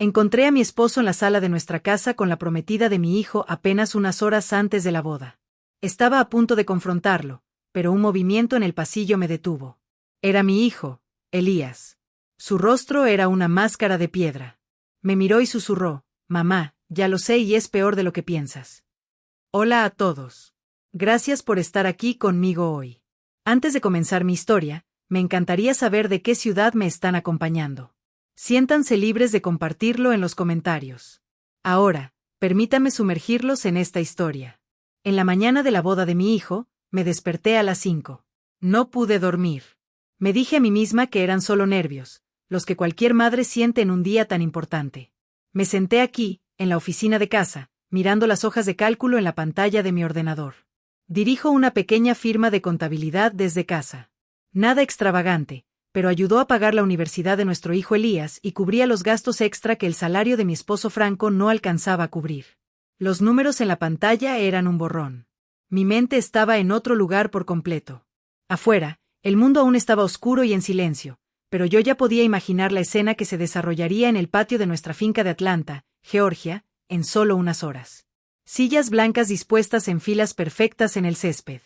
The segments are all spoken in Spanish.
Encontré a mi esposo en la sala de nuestra casa con la prometida de mi hijo apenas unas horas antes de la boda. Estaba a punto de confrontarlo, pero un movimiento en el pasillo me detuvo. Era mi hijo, Elías. Su rostro era una máscara de piedra. Me miró y susurró: «Mamá, ya lo sé y es peor de lo que piensas». Hola a todos. Gracias por estar aquí conmigo hoy. Antes de comenzar mi historia, me encantaría saber de qué ciudad me están acompañando. Siéntanse libres de compartirlo en los comentarios. Ahora, permítanme sumergirlos en esta historia. En la mañana de la boda de mi hijo, me desperté a las 5. No pude dormir. Me dije a mí misma que eran solo nervios, los que cualquier madre siente en un día tan importante. Me senté aquí, en la oficina de casa, mirando las hojas de cálculo en la pantalla de mi ordenador. Dirijo una pequeña firma de contabilidad desde casa. Nada extravagante, pero ayudó a pagar la universidad de nuestro hijo Elías y cubría los gastos extra que el salario de mi esposo Franco no alcanzaba a cubrir. Los números en la pantalla eran un borrón. Mi mente estaba en otro lugar por completo. Afuera, el mundo aún estaba oscuro y en silencio, pero yo ya podía imaginar la escena que se desarrollaría en el patio de nuestra finca de Atlanta, Georgia, en solo unas horas. Sillas blancas dispuestas en filas perfectas en el césped.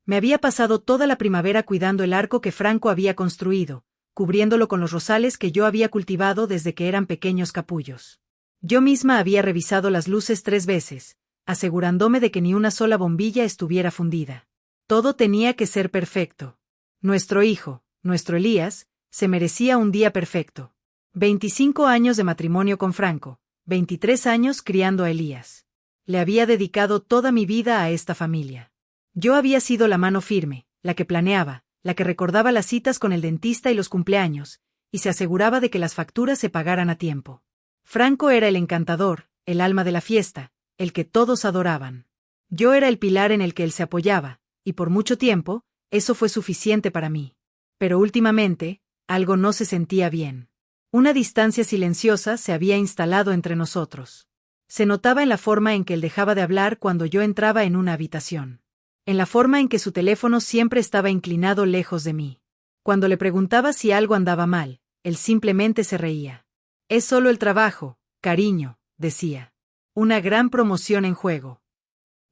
Me había pasado toda la primavera cuidando el arco que Franco había construido, cubriéndolo con los rosales que yo había cultivado desde que eran pequeños capullos. Yo misma había revisado las luces 3 veces, asegurándome de que ni una sola bombilla estuviera fundida. Todo tenía que ser perfecto. Nuestro hijo, nuestro Elías, se merecía un día perfecto. 25 años de matrimonio con Franco, 23 años criando a Elías. Le había dedicado toda mi vida a esta familia. Yo había sido la mano firme, la que planeaba, la que recordaba las citas con el dentista y los cumpleaños, y se aseguraba de que las facturas se pagaran a tiempo. Franco era el encantador, el alma de la fiesta, el que todos adoraban. Yo era el pilar en el que él se apoyaba, y por mucho tiempo, eso fue suficiente para mí. Pero últimamente, algo no se sentía bien. Una distancia silenciosa se había instalado entre nosotros. Se notaba en la forma en que él dejaba de hablar cuando yo entraba en una habitación. En la forma en que su teléfono siempre estaba inclinado lejos de mí. Cuando le preguntaba si algo andaba mal, él simplemente se reía. «Es solo el trabajo, cariño», decía. Una gran promoción en juego.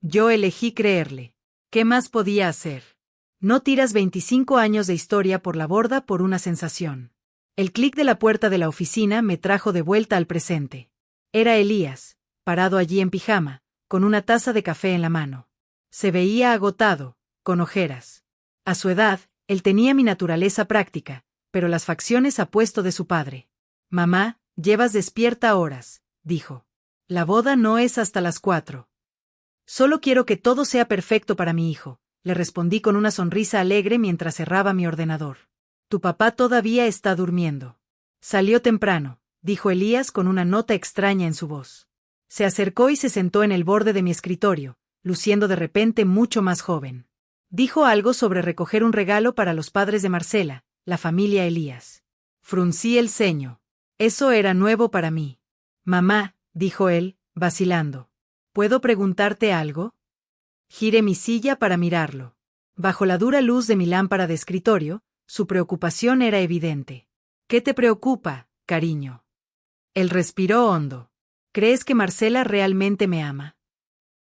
Yo elegí creerle. ¿Qué más podía hacer? No tiras 25 años de historia por la borda por una sensación. El clic de la puerta de la oficina me trajo de vuelta al presente. Era Elías, parado allí en pijama, con una taza de café en la mano. Se veía agotado, con ojeras. A su edad, él tenía mi naturaleza práctica, pero las facciones apuesto de su padre. «Mamá, llevas despierta horas», dijo. «La boda no es hasta las 4. Solo quiero que todo sea perfecto para mi hijo», le respondí con una sonrisa alegre mientras cerraba mi ordenador. «Tu papá todavía está durmiendo». «Salió temprano», dijo Elías con una nota extraña en su voz. Se acercó y se sentó en el borde de mi escritorio, luciendo de repente mucho más joven. Dijo algo sobre recoger un regalo para los padres de Marcela, la familia Elías. Fruncí el ceño. Eso era nuevo para mí. «Mamá», dijo él, vacilando. «¿Puedo preguntarte algo?» Giré mi silla para mirarlo. Bajo la dura luz de mi lámpara de escritorio, su preocupación era evidente. «¿Qué te preocupa, cariño?» Él respiró hondo. «¿Crees que Marcela realmente me ama?»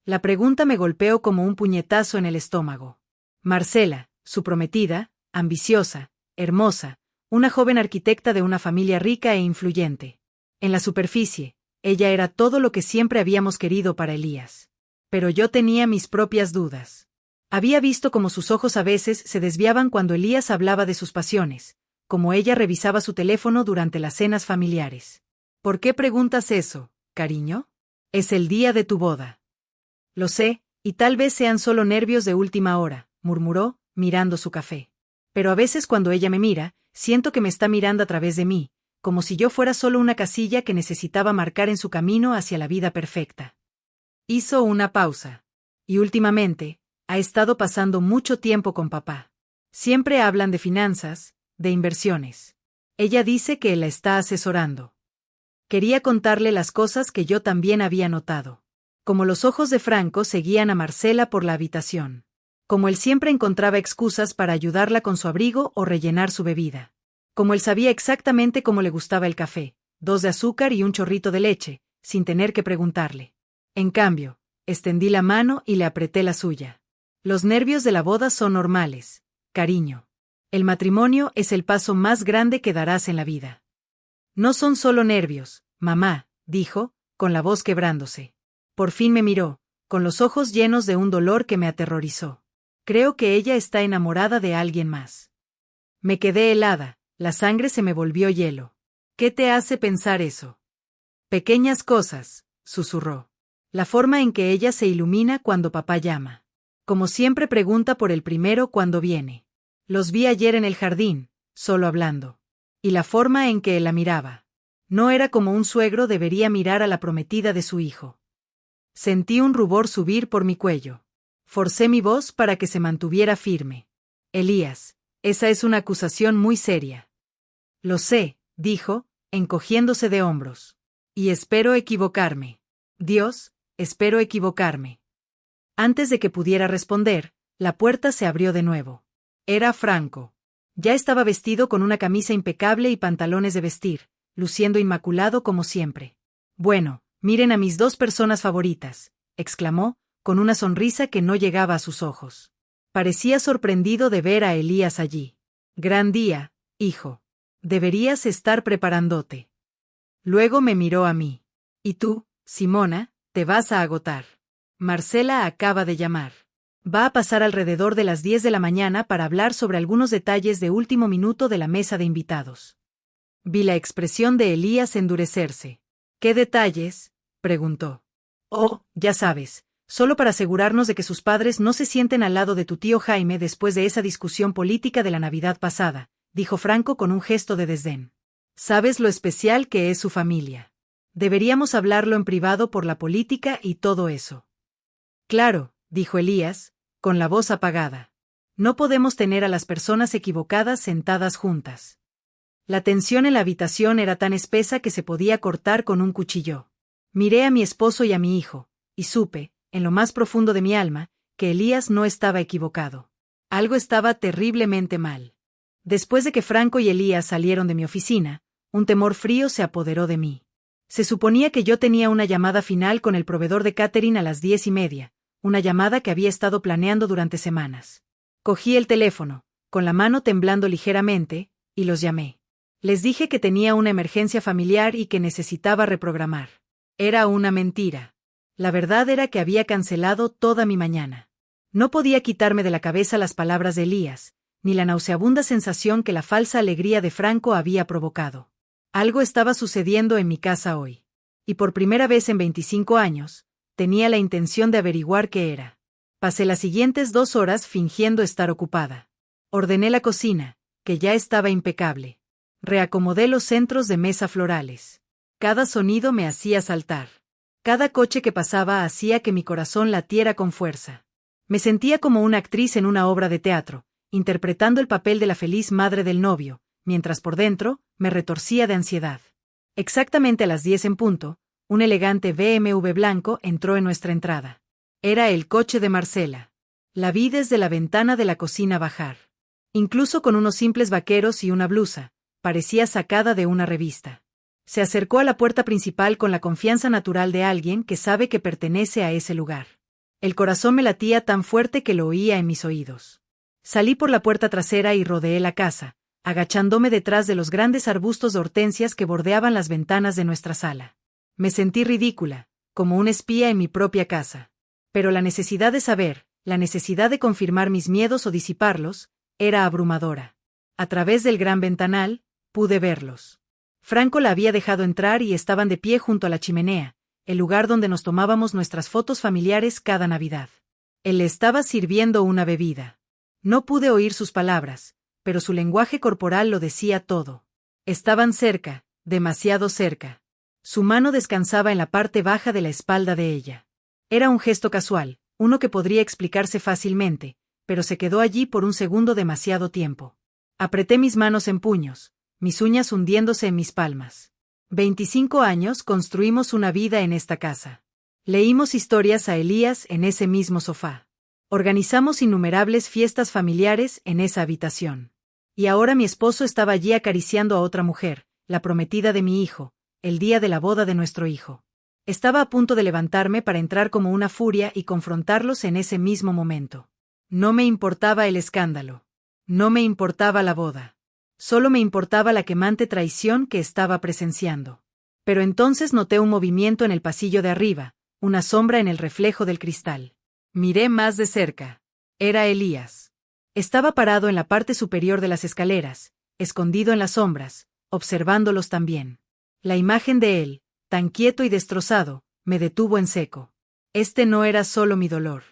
La pregunta me golpeó como un puñetazo en el estómago. Marcela, su prometida, ambiciosa, hermosa, una joven arquitecta de una familia rica e influyente. En la superficie, ella era todo lo que siempre habíamos querido para Elías. Pero yo tenía mis propias dudas. Había visto cómo sus ojos a veces se desviaban cuando Elías hablaba de sus pasiones, como ella revisaba su teléfono durante las cenas familiares. «¿Por qué preguntas eso, cariño? Es el día de tu boda». «Lo sé, y tal vez sean solo nervios de última hora», murmuró, mirando su café. «Pero a veces cuando ella me mira, siento que me está mirando a través de mí, como si yo fuera solo una casilla que necesitaba marcar en su camino hacia la vida perfecta». Hizo una pausa. «Y últimamente, ha estado pasando mucho tiempo con papá. Siempre hablan de finanzas, de inversiones. Ella dice que él la está asesorando». Quería contarle las cosas que yo también había notado. Como los ojos de Franco seguían a Marcela por la habitación. Como él siempre encontraba excusas para ayudarla con su abrigo o rellenar su bebida. Como él sabía exactamente cómo le gustaba el café, 2 de azúcar y un chorrito de leche, sin tener que preguntarle. En cambio, extendí la mano y le apreté la suya. Los nervios de la boda son normales, cariño. El matrimonio es el paso más grande que darás en la vida. No son solo nervios, mamá, dijo, con la voz quebrándose. Por fin me miró, con los ojos llenos de un dolor que me aterrorizó. Creo que ella está enamorada de alguien más. Me quedé helada, la sangre se me volvió hielo. ¿Qué te hace pensar eso? Pequeñas cosas, susurró. La forma en que ella se ilumina cuando papá llama. Como siempre pregunta por el primero cuando viene. Los vi ayer en el jardín, solo hablando. Y la forma en que él la miraba. No era como un suegro debería mirar a la prometida de su hijo. Sentí un rubor subir por mi cuello. Forcé mi voz para que se mantuviera firme. Elías, esa es una acusación muy seria. Lo sé, dijo, encogiéndose de hombros. Y espero equivocarme. Dios, espero equivocarme. Antes de que pudiera responder, la puerta se abrió de nuevo. Era Franco. Ya estaba vestido con una camisa impecable y pantalones de vestir, luciendo inmaculado como siempre. Bueno, miren a mis 2 personas favoritas, exclamó, con una sonrisa que no llegaba a sus ojos. Parecía sorprendido de ver a Elías allí. Gran día, hijo. Deberías estar preparándote. Luego me miró a mí. ¿Y tú, Simona, te vas a agotar? Marcela acaba de llamar. Va a pasar alrededor de las 10 de la mañana para hablar sobre algunos detalles de último minuto de la mesa de invitados. Vi la expresión de Elías endurecerse. ¿Qué detalles?, preguntó. Oh, ya sabes, solo para asegurarnos de que sus padres no se sienten al lado de tu tío Jaime después de esa discusión política de la Navidad pasada, dijo Franco con un gesto de desdén. Sabes lo especial que es su familia. Deberíamos hablarlo en privado por la política y todo eso. Claro, dijo Elías, con la voz apagada. No podemos tener a las personas equivocadas sentadas juntas. La tensión en la habitación era tan espesa que se podía cortar con un cuchillo. Miré a mi esposo y a mi hijo, y supe, en lo más profundo de mi alma, que Elías no estaba equivocado. Algo estaba terriblemente mal. Después de que Franco y Elías salieron de mi oficina, un temor frío se apoderó de mí. Se suponía que yo tenía una llamada final con el proveedor de catering a las 10:30, una llamada que había estado planeando durante semanas. Cogí el teléfono, con la mano temblando ligeramente, y los llamé. Les dije que tenía una emergencia familiar y que necesitaba reprogramar. Era una mentira. La verdad era que había cancelado toda mi mañana. No podía quitarme de la cabeza las palabras de Elías, ni la nauseabunda sensación que la falsa alegría de Franco había provocado. Algo estaba sucediendo en mi casa hoy. Y por primera vez en 25 años, tenía la intención de averiguar qué era. Pasé las siguientes 2 horas fingiendo estar ocupada. Ordené la cocina, que ya estaba impecable. Reacomodé los centros de mesa florales. Cada sonido me hacía saltar. Cada coche que pasaba hacía que mi corazón latiera con fuerza. Me sentía como una actriz en una obra de teatro, interpretando el papel de la feliz madre del novio, mientras por dentro, me retorcía de ansiedad. Exactamente a las 10 en punto, un elegante BMW blanco entró en nuestra entrada. Era el coche de Marcela. La vi desde la ventana de la cocina bajar. Incluso con unos simples vaqueros y una blusa, parecía sacada de una revista. Se acercó a la puerta principal con la confianza natural de alguien que sabe que pertenece a ese lugar. El corazón me latía tan fuerte que lo oía en mis oídos. Salí por la puerta trasera y rodeé la casa, agachándome detrás de los grandes arbustos de hortensias que bordeaban las ventanas de nuestra sala. Me sentí ridícula, como un espía en mi propia casa. Pero la necesidad de saber, la necesidad de confirmar mis miedos o disiparlos, era abrumadora. A través del gran ventanal, pude verlos. Franco la había dejado entrar y estaban de pie junto a la chimenea, el lugar donde nos tomábamos nuestras fotos familiares cada Navidad. Él le estaba sirviendo una bebida. No pude oír sus palabras, pero su lenguaje corporal lo decía todo. Estaban cerca, demasiado cerca. Su mano descansaba en la parte baja de la espalda de ella. Era un gesto casual, uno que podría explicarse fácilmente, pero se quedó allí por un segundo demasiado tiempo. Apreté mis manos en puños, mis uñas hundiéndose en mis palmas. 25 años construimos una vida en esta casa. Leímos historias a Elías en ese mismo sofá. Organizamos innumerables fiestas familiares en esa habitación. Y ahora mi esposo estaba allí acariciando a otra mujer, la prometida de mi hijo, el día de la boda de nuestro hijo. Estaba a punto de levantarme para entrar como una furia y confrontarlos en ese mismo momento. No me importaba el escándalo. No me importaba la boda. Solo me importaba la quemante traición que estaba presenciando. Pero entonces noté un movimiento en el pasillo de arriba, una sombra en el reflejo del cristal. Miré más de cerca. Era Elías. Estaba parado en la parte superior de las escaleras, escondido en las sombras, observándolos también. La imagen de él, tan quieto y destrozado, me detuvo en seco. Este no era solo mi dolor.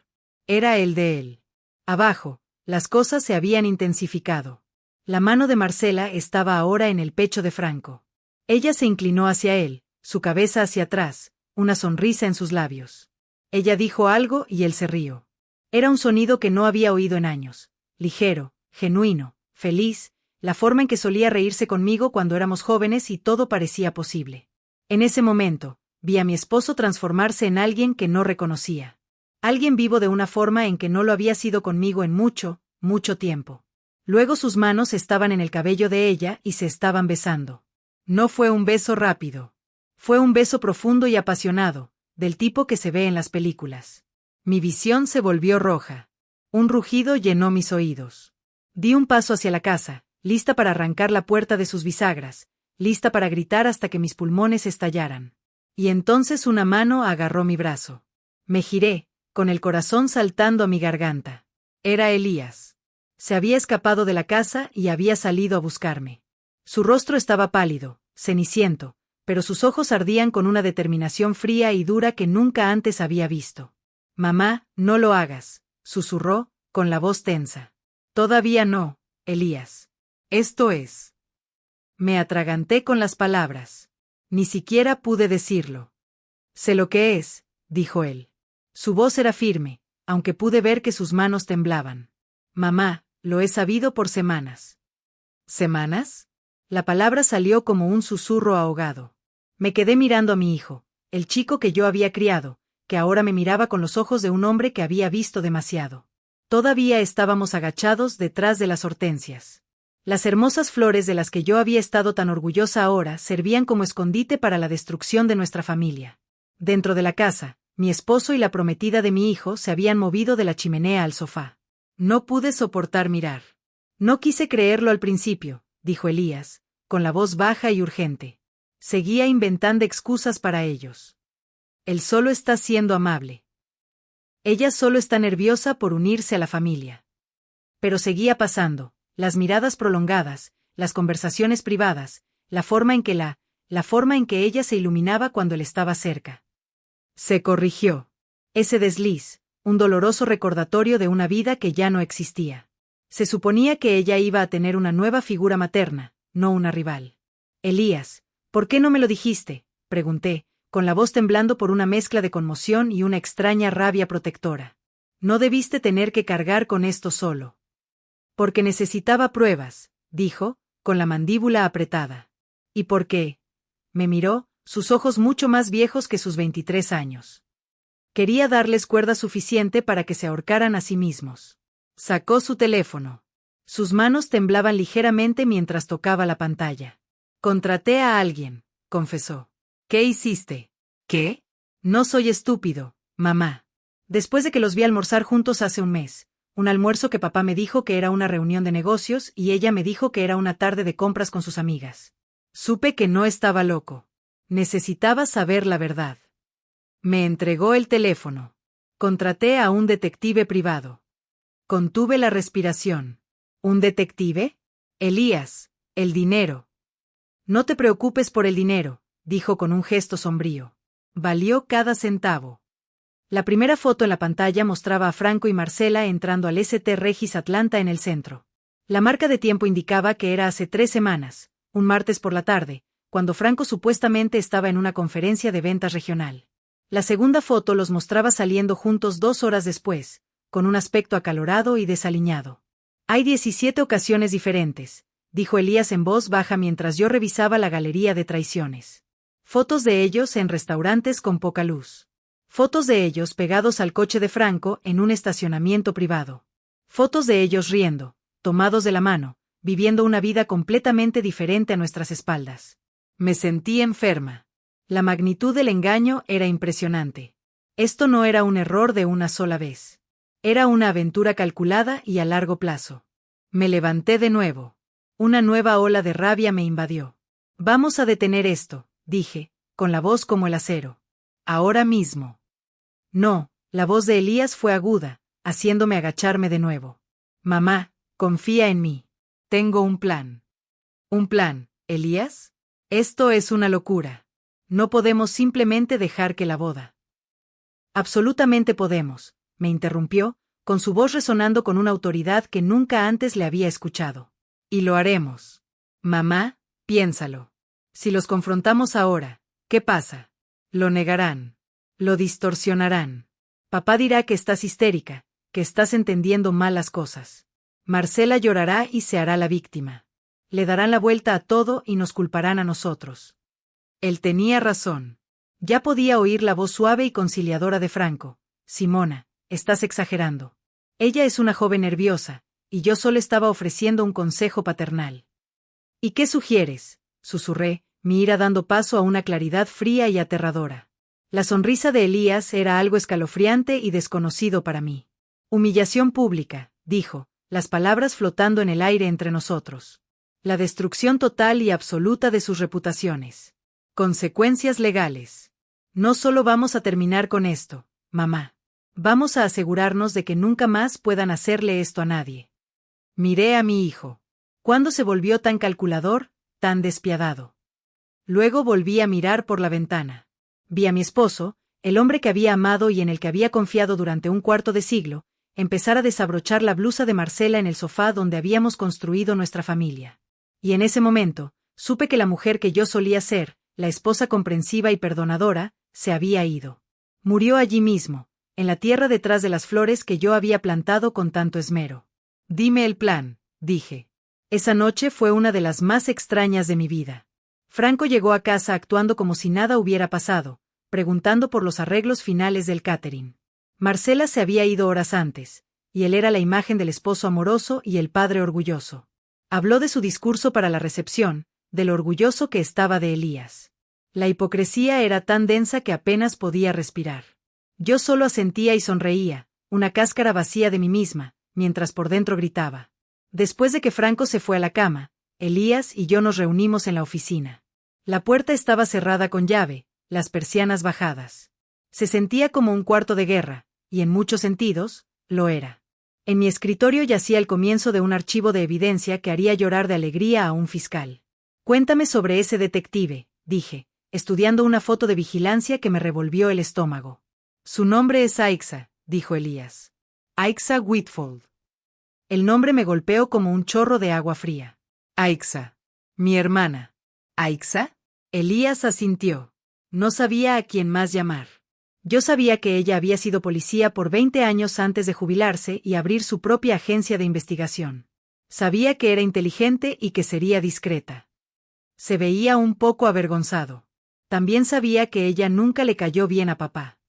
Era el de él. Abajo, las cosas se habían intensificado. La mano de Marcela estaba ahora en el pecho de Franco. Ella se inclinó hacia él, su cabeza hacia atrás, una sonrisa en sus labios. Ella dijo algo y él se rió. Era un sonido que no había oído en años, ligero, genuino, feliz, la forma en que solía reírse conmigo cuando éramos jóvenes y todo parecía posible. En ese momento, vi a mi esposo transformarse en alguien que no reconocía. Alguien vivo de una forma en que no lo había sido conmigo en mucho, mucho tiempo. Luego sus manos estaban en el cabello de ella y se estaban besando. No fue un beso rápido. Fue un beso profundo y apasionado, del tipo que se ve en las películas. Mi visión se volvió roja. Un rugido llenó mis oídos. Di un paso hacia la casa, lista para arrancar la puerta de sus bisagras, lista para gritar hasta que mis pulmones estallaran. Y entonces una mano agarró mi brazo. Me giré, con el corazón saltando a mi garganta. Era Elías. Se había escapado de la casa y había salido a buscarme. Su rostro estaba pálido, ceniciento, pero sus ojos ardían con una determinación fría y dura que nunca antes había visto. «Mamá, no lo hagas», susurró, con la voz tensa. «Todavía no, Elías. Esto es». Me atraganté con las palabras. Ni siquiera pude decirlo. «Sé lo que es», dijo él. Su voz era firme, aunque pude ver que sus manos temblaban. «Mamá, lo he sabido por semanas». ¿Semanas? La palabra salió como un susurro ahogado. Me quedé mirando a mi hijo, el chico que yo había criado, que ahora me miraba con los ojos de un hombre que había visto demasiado. Todavía estábamos agachados detrás de las hortensias. Las hermosas flores de las que yo había estado tan orgullosa ahora servían como escondite para la destrucción de nuestra familia. Dentro de la casa, mi esposo y la prometida de mi hijo se habían movido de la chimenea al sofá. No pude soportar mirar. No quise creerlo al principio, dijo Elías, con la voz baja y urgente. Seguía inventando excusas para ellos. Él solo está siendo amable. Ella solo está nerviosa por unirse a la familia. Pero seguía pasando, las miradas prolongadas, las conversaciones privadas, la forma en que ella se iluminaba cuando él estaba cerca. Se corrigió. Ese desliz, un doloroso recordatorio de una vida que ya no existía. Se suponía que ella iba a tener una nueva figura materna, no una rival. Elías, ¿por qué no me lo dijiste?, pregunté, con la voz temblando por una mezcla de conmoción y una extraña rabia protectora. No debiste tener que cargar con esto solo. Porque necesitaba pruebas, dijo, con la mandíbula apretada. ¿Y por qué? Me miró, sus ojos mucho más viejos que sus 23 años. Quería darles cuerda suficiente para que se ahorcaran a sí mismos. Sacó su teléfono. Sus manos temblaban ligeramente mientras tocaba la pantalla. Contraté a alguien, confesó. ¿Qué hiciste? ¿Qué? No soy estúpido, mamá. Después de que los vi almorzar juntos hace un mes, un almuerzo que papá me dijo que era una reunión de negocios y ella me dijo que era una tarde de compras con sus amigas. Supe que no estaba loco. Necesitaba saber la verdad. Me entregó el teléfono. Contraté a un detective privado. Contuve la respiración. ¿Un detective? Elías, el dinero. No te preocupes por el dinero, dijo con un gesto sombrío. Valió cada centavo. La primera foto en la pantalla mostraba a Franco y Marcela entrando al St. Regis Atlanta en el centro. La marca de tiempo indicaba que era hace 3 semanas, un martes por la tarde, cuando Franco supuestamente estaba en una conferencia de ventas regional. La segunda foto los mostraba saliendo juntos 2 horas después, con un aspecto acalorado y desaliñado. Hay 17 ocasiones diferentes, dijo Elías en voz baja mientras yo revisaba la galería de traiciones. Fotos de ellos en restaurantes con poca luz. Fotos de ellos pegados al coche de Franco en un estacionamiento privado. Fotos de ellos riendo, tomados de la mano, viviendo una vida completamente diferente a nuestras espaldas. Me sentí enferma. La magnitud del engaño era impresionante. Esto no era un error de una sola vez. Era una aventura calculada y a largo plazo. Me levanté de nuevo. Una nueva ola de rabia me invadió. Vamos a detener esto, dije, con la voz como el acero. Ahora mismo. No, la voz de Elías fue aguda, haciéndome agacharme de nuevo. Mamá, confía en mí. Tengo un plan. ¿Un plan, Elías? Esto es una locura. No podemos simplemente dejar que la boda. Absolutamente podemos, me interrumpió, con su voz resonando con una autoridad que nunca antes le había escuchado. Y lo haremos. Mamá, piénsalo. Si los confrontamos ahora, ¿qué pasa? Lo negarán. Lo distorsionarán. Papá dirá que estás histérica, que estás entendiendo mal las cosas. Marcela llorará y se hará la víctima. Le darán la vuelta a todo y nos culparán a nosotros. Él tenía razón. Ya podía oír la voz suave y conciliadora de Franco. Simona, estás exagerando. Ella es una joven nerviosa, y yo solo estaba ofreciendo un consejo paternal. ¿Y qué sugieres? Susurré, mi ira dando paso a una claridad fría y aterradora. La sonrisa de Elías era algo escalofriante y desconocido para mí. Humillación pública, dijo, las palabras flotando en el aire entre nosotros. La destrucción total y absoluta de sus reputaciones. Consecuencias legales. No solo vamos a terminar con esto, mamá. Vamos a asegurarnos de que nunca más puedan hacerle esto a nadie. Miré a mi hijo. ¿Cuándo se volvió tan calculador, tan despiadado? Luego volví a mirar por la ventana. Vi a mi esposo, el hombre que había amado y en el que había confiado durante un cuarto de siglo, empezar a desabrochar la blusa de Marcela en el sofá donde habíamos construido nuestra familia. Y en ese momento, supe que la mujer que yo solía ser, la esposa comprensiva y perdonadora, se había ido. Murió allí mismo, en la tierra detrás de las flores que yo había plantado con tanto esmero. Dime el plan, dije. Esa noche fue una de las más extrañas de mi vida. Franco llegó a casa actuando como si nada hubiera pasado, preguntando por los arreglos finales del catering. Marcela se había ido horas antes, y él era la imagen del esposo amoroso y el padre orgulloso. Habló de su discurso para la recepción, de lo orgulloso que estaba de Elías. La hipocresía era tan densa que apenas podía respirar. Yo solo asentía y sonreía, una cáscara vacía de mí misma, mientras por dentro gritaba. Después de que Franco se fue a la cama, Elías y yo nos reunimos en la oficina. La puerta estaba cerrada con llave, las persianas bajadas. Se sentía como un cuarto de guerra, y en muchos sentidos, lo era. En mi escritorio yacía el comienzo de un archivo de evidencia que haría llorar de alegría a un fiscal. Cuéntame sobre ese detective, dije, estudiando una foto de vigilancia que me revolvió el estómago. Su nombre es Aixa, dijo Elías. Aixa Whitfield. El nombre me golpeó como un chorro de agua fría. Aixa. Mi hermana. ¿Aixa? Elías asintió. No sabía a quién más llamar. Yo sabía que ella había sido policía por 20 años antes de jubilarse y abrir su propia agencia de investigación. Sabía que era inteligente y que sería discreta. Se veía un poco avergonzado. También sabía que ella nunca le cayó bien a papá.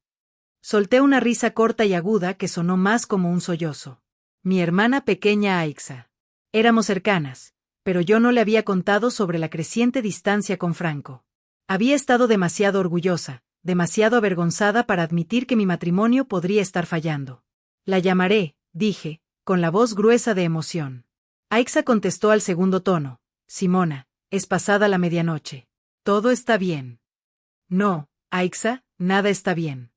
Solté una risa corta y aguda que sonó más como un sollozo. Mi hermana pequeña Aixa. Éramos cercanas, pero yo no le había contado sobre la creciente distancia con Franco. Había estado demasiado orgullosa, demasiado avergonzada para admitir que mi matrimonio podría estar fallando. La llamaré, dije, con la voz gruesa de emoción. Aixa contestó al segundo tono. Simona, es pasada la medianoche. Todo está bien. No, Aixa, nada está bien.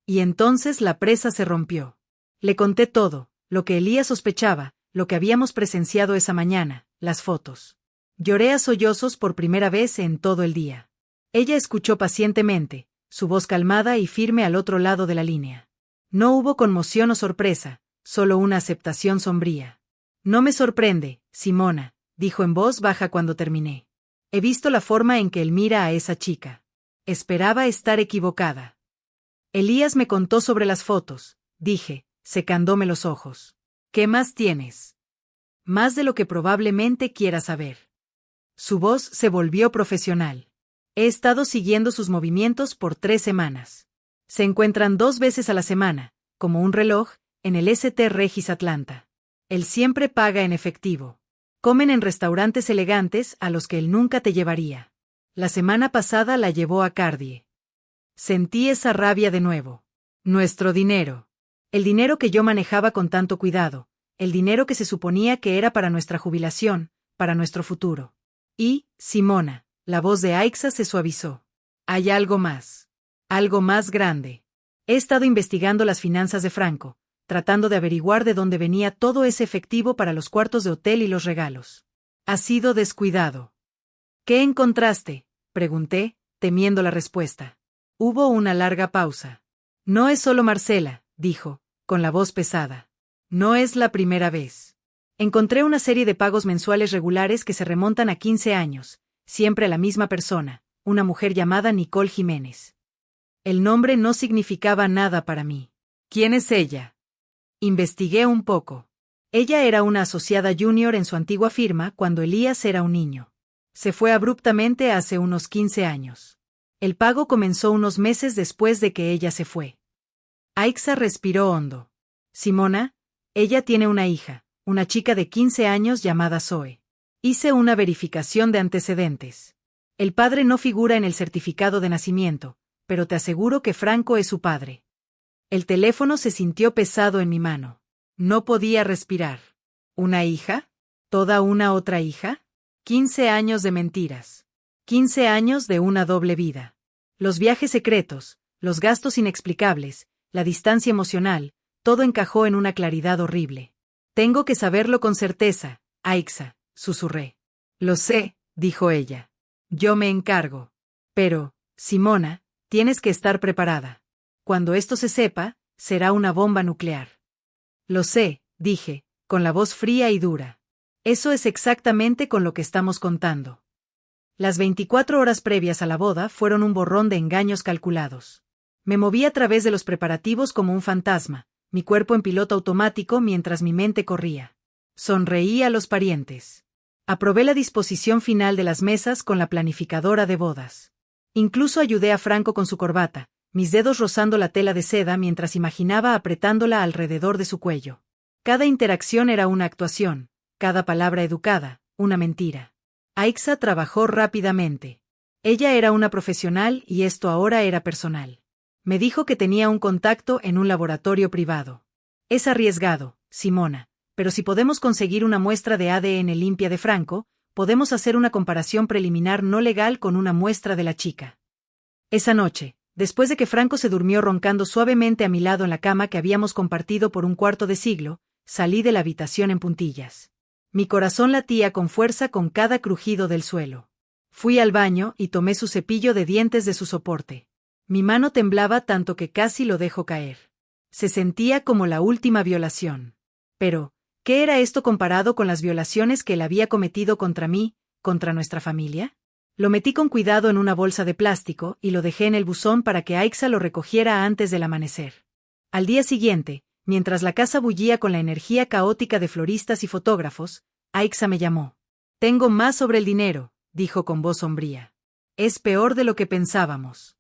Y entonces la presa se rompió. Le conté todo, lo que Elías sospechaba, lo que habíamos presenciado esa mañana, las fotos. Lloré a sollozos por primera vez en todo el día. Ella escuchó pacientemente, su voz calmada y firme al otro lado de la línea. No hubo conmoción o sorpresa, solo una aceptación sombría. No me sorprende, Simona, dijo en voz baja cuando terminé. He visto la forma en que él mira a esa chica. Esperaba estar equivocada. Elías me contó sobre las fotos, dije, secándome los ojos. ¿Qué más tienes? Más de lo que probablemente quieras saber. Su voz se volvió profesional. He estado siguiendo sus movimientos por 3 semanas. Se encuentran 2 veces a la semana, como un reloj, en el St. Regis Atlanta. Él siempre paga en efectivo. Comen en restaurantes elegantes a los que él nunca te llevaría. La semana pasada la llevó a Cardié. Sentí esa rabia de nuevo. Nuestro dinero. El dinero que yo manejaba con tanto cuidado, el dinero que se suponía que era para nuestra jubilación, para nuestro futuro. Y, Simona, la voz de Aixa se suavizó. Hay algo más. Algo más grande. He estado investigando las finanzas de Franco, tratando de averiguar de dónde venía todo ese efectivo para los cuartos de hotel y los regalos. Ha sido descuidado. ¿Qué encontraste?, pregunté, temiendo la respuesta. Hubo una larga pausa. No es solo Marcela, dijo, con la voz pesada. No es la primera vez. Encontré una serie de pagos mensuales regulares que se remontan a 15 años, siempre a la misma persona, una mujer llamada Nicole Jiménez. El nombre no significaba nada para mí. ¿Quién es ella? Investigué un poco. Ella era una asociada junior en su antigua firma cuando Elías era un niño. Se fue abruptamente hace unos 15 años. El pago comenzó unos meses después de que ella se fue. Aixa respiró hondo. Simona, ella tiene una hija, una chica de 15 años llamada Zoe. Hice una verificación de antecedentes. El padre no figura en el certificado de nacimiento, pero te aseguro que Franco es su padre. El teléfono se sintió pesado en mi mano. No podía respirar. ¿Una hija? ¿Toda una otra hija? 15 años de mentiras. 15 años de una doble vida. Los viajes secretos, los gastos inexplicables, la distancia emocional, todo encajó en una claridad horrible. Tengo que saberlo con certeza, Aixa, susurré. Lo sé, dijo ella. Yo me encargo. Pero, Simona, tienes que estar preparada. Cuando esto se sepa, será una bomba nuclear. Lo sé, dije, con la voz fría y dura. Eso es exactamente con lo que estamos contando. Las 24 horas previas a la boda fueron un borrón de engaños calculados. Me moví a través de los preparativos como un fantasma, mi cuerpo en piloto automático mientras mi mente corría. Sonreí a los parientes. Aprobé la disposición final de las mesas con la planificadora de bodas. Incluso ayudé a Franco con su corbata, mis dedos rozando la tela de seda mientras imaginaba apretándola alrededor de su cuello. Cada interacción era una actuación, cada palabra educada, una mentira. Aixa trabajó rápidamente. Ella era una profesional y esto ahora era personal. Me dijo que tenía un contacto en un laboratorio privado. Es arriesgado, Simona, pero si podemos conseguir una muestra de ADN limpia de Franco, podemos hacer una comparación preliminar no legal con una muestra de la chica. Esa noche, después de que Franco se durmió roncando suavemente a mi lado en la cama que habíamos compartido por un cuarto de siglo, salí de la habitación en puntillas. Mi corazón latía con fuerza con cada crujido del suelo. Fui al baño y tomé su cepillo de dientes de su soporte. Mi mano temblaba tanto que casi lo dejó caer. Se sentía como la última violación. Pero, ¿qué era esto comparado con las violaciones que él había cometido contra mí, contra nuestra familia? Lo metí con cuidado en una bolsa de plástico y lo dejé en el buzón para que Aixa lo recogiera antes del amanecer. Al día siguiente, mientras la casa bullía con la energía caótica de floristas y fotógrafos, Aixa me llamó. Tengo más sobre el dinero, dijo con voz sombría. Es peor de lo que pensábamos.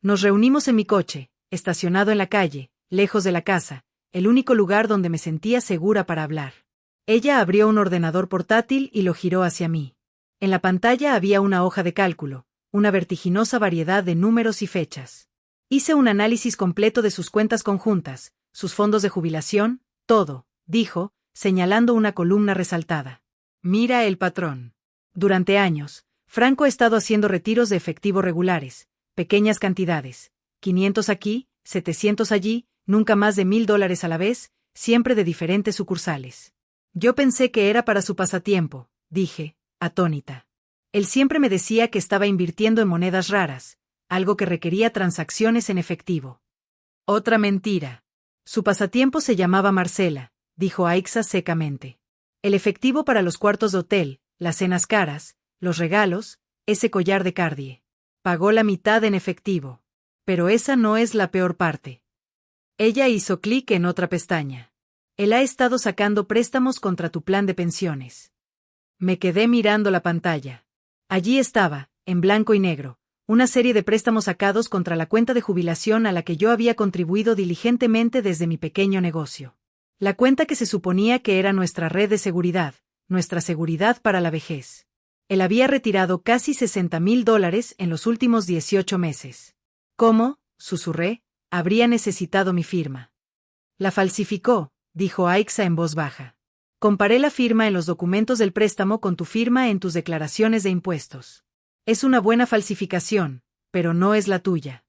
Nos reunimos en mi coche, estacionado en la calle, lejos de la casa, el único lugar donde me sentía segura para hablar. Ella abrió un ordenador portátil y lo giró hacia mí. En la pantalla había una hoja de cálculo, una vertiginosa variedad de números y fechas. Hice un análisis completo de sus cuentas conjuntas, sus fondos de jubilación, todo, dijo, señalando una columna resaltada. Mira el patrón. Durante años, Franco ha estado haciendo retiros de efectivo regulares, pequeñas cantidades, 500 aquí, 700 allí, nunca más de $1000 a la vez, siempre de diferentes sucursales. Yo pensé que era para su pasatiempo, dije, atónita. Él siempre me decía que estaba invirtiendo en monedas raras, algo que requería transacciones en efectivo. Otra mentira. Su pasatiempo se llamaba Marcela, dijo Aixa secamente. El efectivo para los cuartos de hotel, las cenas caras, los regalos, ese collar de Cartier. Pagó la mitad en efectivo. Pero esa no es la peor parte. Ella hizo clic en otra pestaña. Él ha estado sacando préstamos contra tu plan de pensiones. Me quedé mirando la pantalla. Allí estaba, en blanco y negro, una serie de préstamos sacados contra la cuenta de jubilación a la que yo había contribuido diligentemente desde mi pequeño negocio. La cuenta que se suponía que era nuestra red de seguridad, nuestra seguridad para la vejez. Él había retirado casi $60,000 en los últimos 18 meses. ¿Cómo? Susurré. Habría necesitado mi firma. La falsificó, dijo Aixa en voz baja. Comparé la firma en los documentos del préstamo con tu firma en tus declaraciones de impuestos. Es una buena falsificación, pero no es la tuya.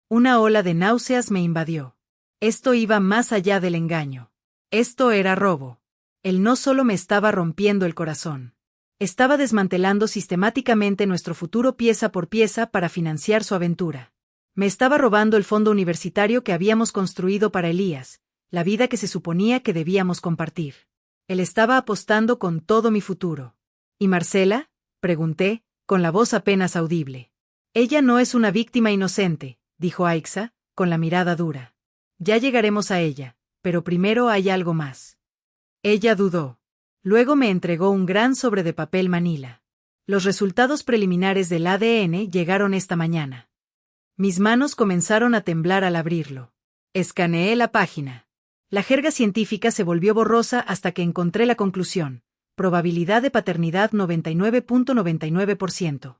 Una ola de náuseas me invadió. Esto iba más allá del engaño. Esto era robo. Él no solo me estaba rompiendo el corazón. Estaba desmantelando sistemáticamente nuestro futuro pieza por pieza para financiar su aventura. Me estaba robando el fondo universitario que habíamos construido para Elías, la vida que se suponía que debíamos compartir. Él estaba apostando con todo mi futuro. ¿Y Marcela? Pregunté, con la voz apenas audible. Ella no es una víctima inocente, dijo Aixa, con la mirada dura. Ya llegaremos a ella, pero primero hay algo más. Ella dudó. Luego me entregó un gran sobre de papel manila. Los resultados preliminares del ADN llegaron esta mañana. Mis manos comenzaron a temblar al abrirlo. Escaneé la página. La jerga científica se volvió borrosa hasta que encontré la conclusión. Probabilidad de paternidad 99.99%.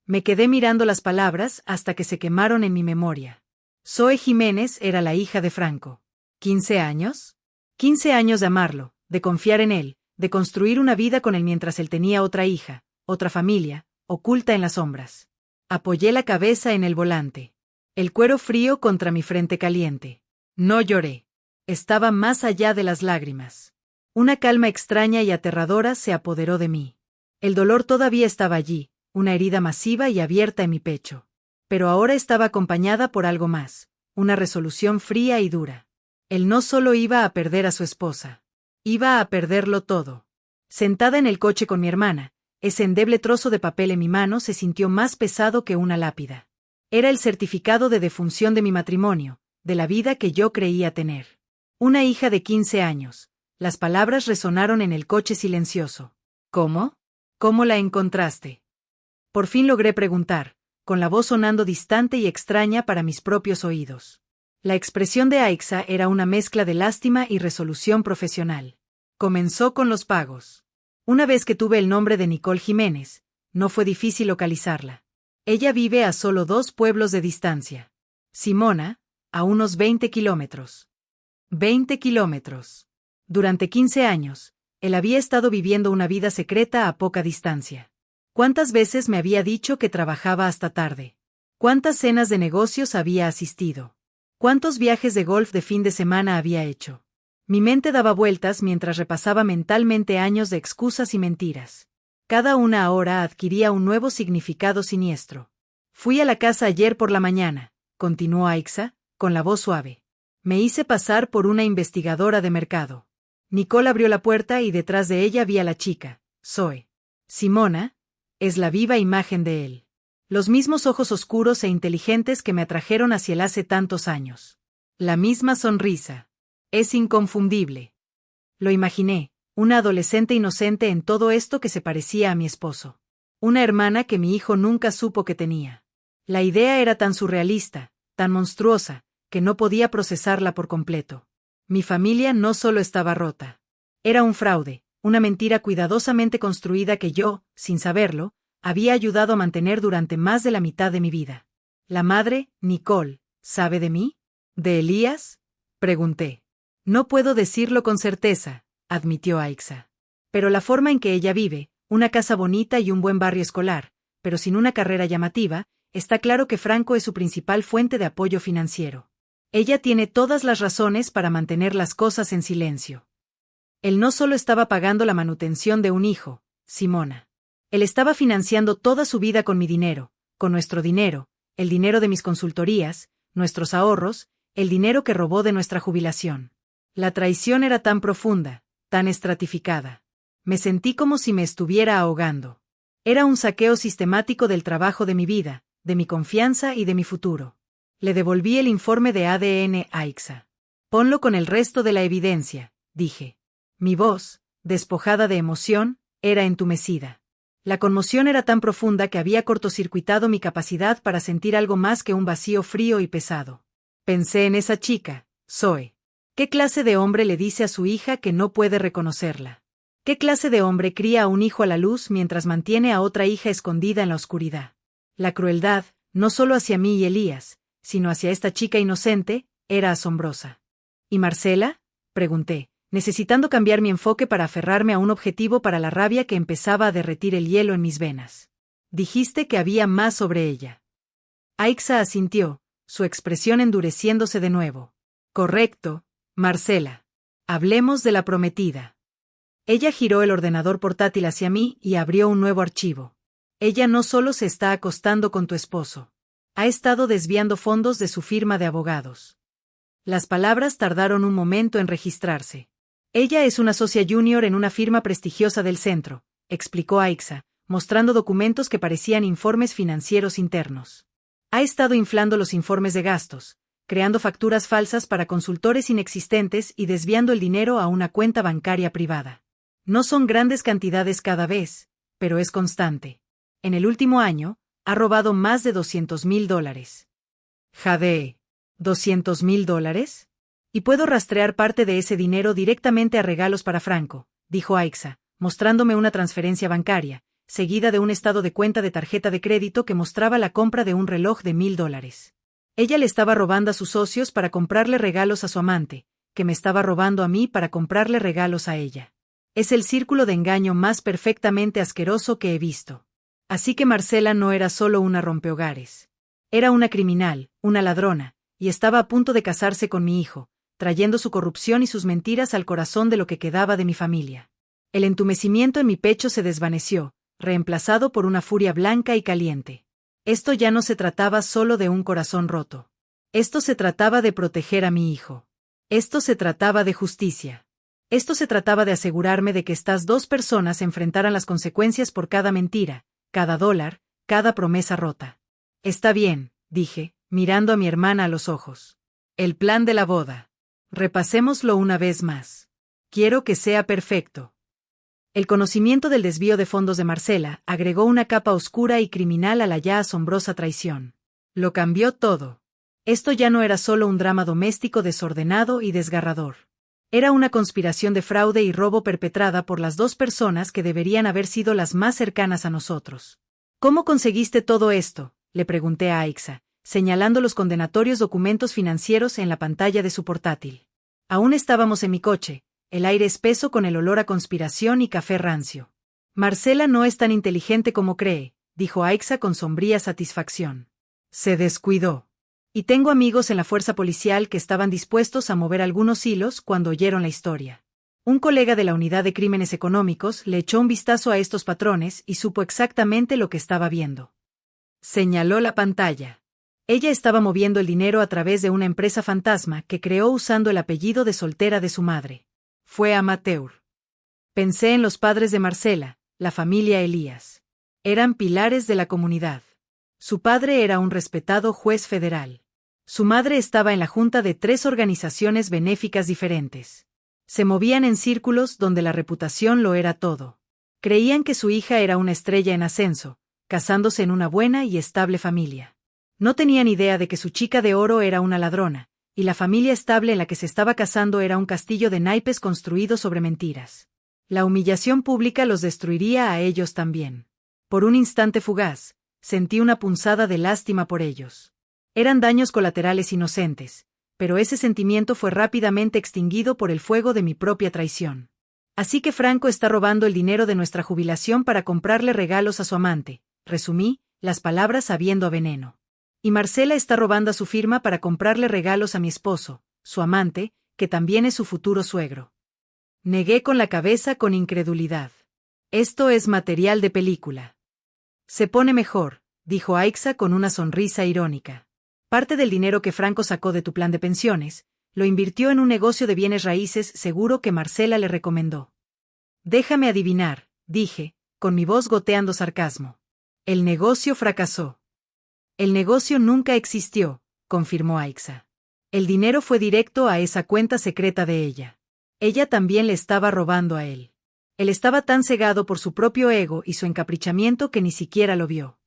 Me quedé mirando las palabras hasta que se quemaron en mi memoria. Zoe Jiménez era la hija de Franco. ¿15 años? 15 años de amarlo, de confiar en él, de construir una vida con él mientras él tenía otra hija, otra familia, oculta en las sombras. Apoyé la cabeza en el volante. El cuero frío contra mi frente caliente. No lloré. Estaba más allá de las lágrimas. Una calma extraña y aterradora se apoderó de mí. El dolor todavía estaba allí, una herida masiva y abierta en mi pecho. Pero ahora estaba acompañada por algo más, una resolución fría y dura. Él no solo iba a perder a su esposa. Iba a perderlo todo. Sentada en el coche con mi hermana, ese endeble trozo de papel en mi mano se sintió más pesado que una lápida. Era el certificado de defunción de mi matrimonio, de la vida que yo creía tener. Una hija de 15 años. Las palabras resonaron en el coche silencioso. ¿Cómo? ¿Cómo la encontraste? Por fin logré preguntar, con la voz sonando distante y extraña para mis propios oídos. La expresión de Aixa era una mezcla de lástima y resolución profesional. Comenzó con los pagos. Una vez que tuve el nombre de Nicole Jiménez, no fue difícil localizarla. Ella vive a solo 2 pueblos de distancia. Simona, a unos 20 kilómetros. 20 kilómetros. Durante 15 años, él había estado viviendo una vida secreta a poca distancia. ¿Cuántas veces me había dicho que trabajaba hasta tarde? ¿Cuántas cenas de negocios había asistido? ¿Cuántos viajes de golf de fin de semana había hecho? Mi mente daba vueltas mientras repasaba mentalmente años de excusas y mentiras. Cada una ahora adquiría un nuevo significado siniestro. Fui a la casa ayer por la mañana, continuó Aixa, con la voz suave. Me hice pasar por una investigadora de mercado. Nicole abrió la puerta y detrás de ella vi a la chica, Zoe. Simona, es la viva imagen de él. Los mismos ojos oscuros e inteligentes que me atrajeron hacia él hace tantos años. La misma sonrisa. Es inconfundible. Lo imaginé, una adolescente inocente en todo esto que se parecía a mi esposo. Una hermana que mi hijo nunca supo que tenía. La idea era tan surrealista, tan monstruosa, que no podía procesarla por completo. Mi familia no solo estaba rota. Era un fraude, una mentira cuidadosamente construida que yo, sin saberlo, había ayudado a mantener durante más de la mitad de mi vida. La madre, Nicole, ¿sabe de mí? ¿De Elías? Pregunté. No puedo decirlo con certeza, admitió Aixa. Pero la forma en que ella vive, una casa bonita y un buen barrio escolar, pero sin una carrera llamativa, está claro que Franco es su principal fuente de apoyo financiero. Ella tiene todas las razones para mantener las cosas en silencio. Él no solo estaba pagando la manutención de un hijo, Simona. Él estaba financiando toda su vida con mi dinero, con nuestro dinero, el dinero de mis consultorías, nuestros ahorros, el dinero que robó de nuestra jubilación. La traición era tan profunda, tan estratificada. Me sentí como si me estuviera ahogando. Era un saqueo sistemático del trabajo de mi vida, de mi confianza y de mi futuro. Le devolví el informe de ADN a Aixa. Ponlo con el resto de la evidencia, dije. Mi voz, despojada de emoción, era entumecida. La conmoción era tan profunda que había cortocircuitado mi capacidad para sentir algo más que un vacío frío y pesado. Pensé en esa chica, Zoe. ¿Qué clase de hombre le dice a su hija que no puede reconocerla? ¿Qué clase de hombre cría a un hijo a la luz mientras mantiene a otra hija escondida en la oscuridad? La crueldad, no solo hacia mí y Elías, sino hacia esta chica inocente, era asombrosa. ¿Y Marcela?, pregunté, necesitando cambiar mi enfoque para aferrarme a un objetivo para la rabia que empezaba a derretir el hielo en mis venas. Dijiste que había más sobre ella. Aixa asintió, su expresión endureciéndose de nuevo. Correcto, Marcela. Hablemos de la prometida. Ella giró el ordenador portátil hacia mí y abrió un nuevo archivo. Ella no solo se está acostando con tu esposo. Ha estado desviando fondos de su firma de abogados. Las palabras tardaron un momento en registrarse. Ella es una socia junior en una firma prestigiosa del centro, explicó Aixa, mostrando documentos que parecían informes financieros internos. Ha estado inflando los informes de gastos, creando facturas falsas para consultores inexistentes y desviando el dinero a una cuenta bancaria privada. No son grandes cantidades cada vez, pero es constante. En el último año, ha robado más de $200,000. Jade, ¿$200,000? Y puedo rastrear parte de ese dinero directamente a regalos para Franco, dijo Aixa, mostrándome una transferencia bancaria, seguida de un estado de cuenta de tarjeta de crédito que mostraba la compra de un reloj de $1,000. Ella le estaba robando a sus socios para comprarle regalos a su amante, que me estaba robando a mí para comprarle regalos a ella. Es el círculo de engaño más perfectamente asqueroso que he visto. Así que Marcela no era solo una rompehogares. Era una criminal, una ladrona, y estaba a punto de casarse con mi hijo, trayendo su corrupción y sus mentiras al corazón de lo que quedaba de mi familia. El entumecimiento en mi pecho se desvaneció, reemplazado por una furia blanca y caliente. Esto ya no se trataba solo de un corazón roto. Esto se trataba de proteger a mi hijo. Esto se trataba de justicia. Esto se trataba de asegurarme de que estas dos personas enfrentaran las consecuencias por cada mentira, cada dólar, cada promesa rota. Está bien, dije, mirando a mi hermana a los ojos. El plan de la boda. Repasémoslo una vez más. Quiero que sea perfecto. El conocimiento del desvío de fondos de Marcela agregó una capa oscura y criminal a la ya asombrosa traición. Lo cambió todo. Esto ya no era solo un drama doméstico desordenado y desgarrador. Era una conspiración de fraude y robo perpetrada por las dos personas que deberían haber sido las más cercanas a nosotros. ¿Cómo conseguiste todo esto?, le pregunté a Aixa, señalando los condenatorios documentos financieros en la pantalla de su portátil. Aún estábamos en mi coche, el aire espeso con el olor a conspiración y café rancio. Marcela no es tan inteligente como cree, dijo Aixa con sombría satisfacción. Se descuidó. Y tengo amigos en la fuerza policial que estaban dispuestos a mover algunos hilos cuando oyeron la historia. Un colega de la Unidad de Crímenes Económicos le echó un vistazo a estos patrones y supo exactamente lo que estaba viendo. Señaló la pantalla. Ella estaba moviendo el dinero a través de una empresa fantasma que creó usando el apellido de soltera de su madre. Fue amateur. Pensé en los padres de Marcela, la familia Elías. Eran pilares de la comunidad. Su padre era un respetado juez federal. Su madre estaba en la junta de 3 organizaciones benéficas diferentes. Se movían en círculos donde la reputación lo era todo. Creían que su hija era una estrella en ascenso, casándose en una buena y estable familia. No tenían idea de que su chica de oro era una ladrona, y la familia estable en la que se estaba casando era un castillo de naipes construido sobre mentiras. La humillación pública los destruiría a ellos también. Por un instante fugaz, sentí una punzada de lástima por ellos. Eran daños colaterales inocentes, pero ese sentimiento fue rápidamente extinguido por el fuego de mi propia traición. Así que Franco está robando el dinero de nuestra jubilación para comprarle regalos a su amante, resumí, las palabras sabiendo a veneno. Y Marcela está robando a su firma para comprarle regalos a mi esposo, su amante, que también es su futuro suegro. Negué con la cabeza con incredulidad. Esto es material de película. Se pone mejor, dijo Aixa con una sonrisa irónica. Parte del dinero que Franco sacó de tu plan de pensiones, lo invirtió en un negocio de bienes raíces seguro que Marcela le recomendó. Déjame adivinar, dije, con mi voz goteando sarcasmo. El negocio fracasó. El negocio nunca existió, confirmó Aixa. El dinero fue directo a esa cuenta secreta de ella. Ella también le estaba robando a él. Él estaba tan cegado por su propio ego y su encaprichamiento que ni siquiera lo vio.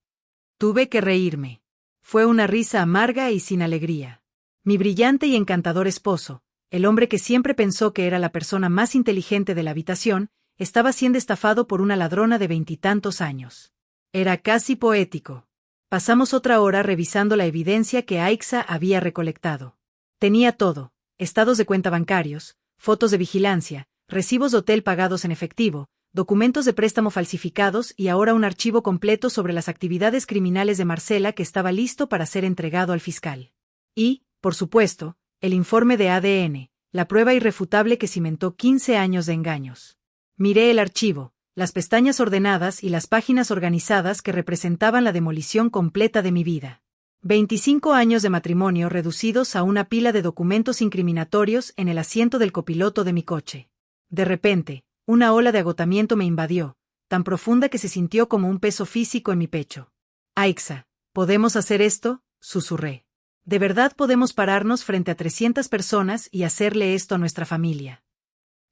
Tuve que reírme. Fue una risa amarga y sin alegría. Mi brillante y encantador esposo, el hombre que siempre pensó que era la persona más inteligente de la habitación, estaba siendo estafado por una ladrona de 20 años. Era casi poético. Pasamos otra hora revisando la evidencia que Aixa había recolectado. Tenía todo: estados de cuenta bancarios, fotos de vigilancia, recibos de hotel pagados en efectivo, documentos de préstamo falsificados y ahora un archivo completo sobre las actividades criminales de Marcela que estaba listo para ser entregado al fiscal. Y, por supuesto, el informe de ADN, la prueba irrefutable que cimentó 15 años de engaños. Miré el archivo, las pestañas ordenadas y las páginas organizadas que representaban la demolición completa de mi vida. 25 años de matrimonio reducidos a una pila de documentos incriminatorios en el asiento del copiloto de mi coche. De repente, una ola de agotamiento me invadió, tan profunda que se sintió como un peso físico en mi pecho. Aixa, ¿podemos hacer esto?, susurré. ¿De verdad podemos pararnos frente a 300 personas y hacerle esto a nuestra familia?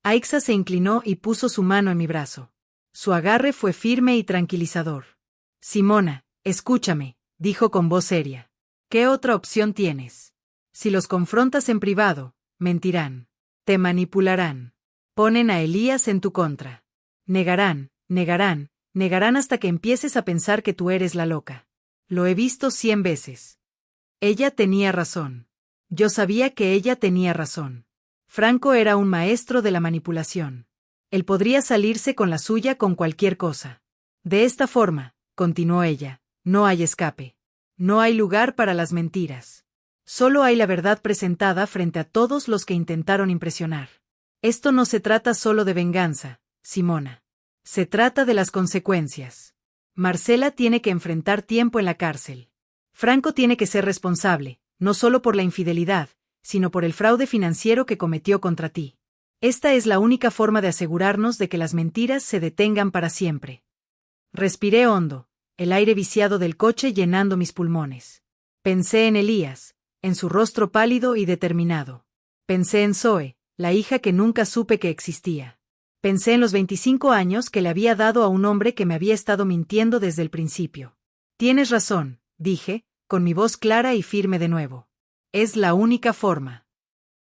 Aixa se inclinó y puso su mano en mi brazo. Su agarre fue firme y tranquilizador. Simona, escúchame, dijo con voz seria. ¿Qué otra opción tienes? Si los confrontas en privado, mentirán. Te manipularán. Ponen a Elías en tu contra. Negarán, negarán, negarán hasta que empieces a pensar que tú eres la loca. Lo he visto 100 veces. Ella tenía razón. Yo sabía que ella tenía razón. Franco era un maestro de la manipulación. Él podría salirse con la suya con cualquier cosa. De esta forma, continuó ella, no hay escape. No hay lugar para las mentiras. Solo hay la verdad presentada frente a todos los que intentaron impresionar. Esto no se trata solo de venganza, Simona. Se trata de las consecuencias. Marcela tiene que enfrentar tiempo en la cárcel. Franco tiene que ser responsable, no solo por la infidelidad, sino por el fraude financiero que cometió contra ti. Esta es la única forma de asegurarnos de que las mentiras se detengan para siempre. Respiré hondo, el aire viciado del coche llenando mis pulmones. Pensé en Elías, en su rostro pálido y determinado. Pensé en Zoe, la hija que nunca supe que existía. Pensé en los 25 años que le había dado a un hombre que me había estado mintiendo desde el principio. Tienes razón, dije, con mi voz clara y firme de nuevo. Es la única forma.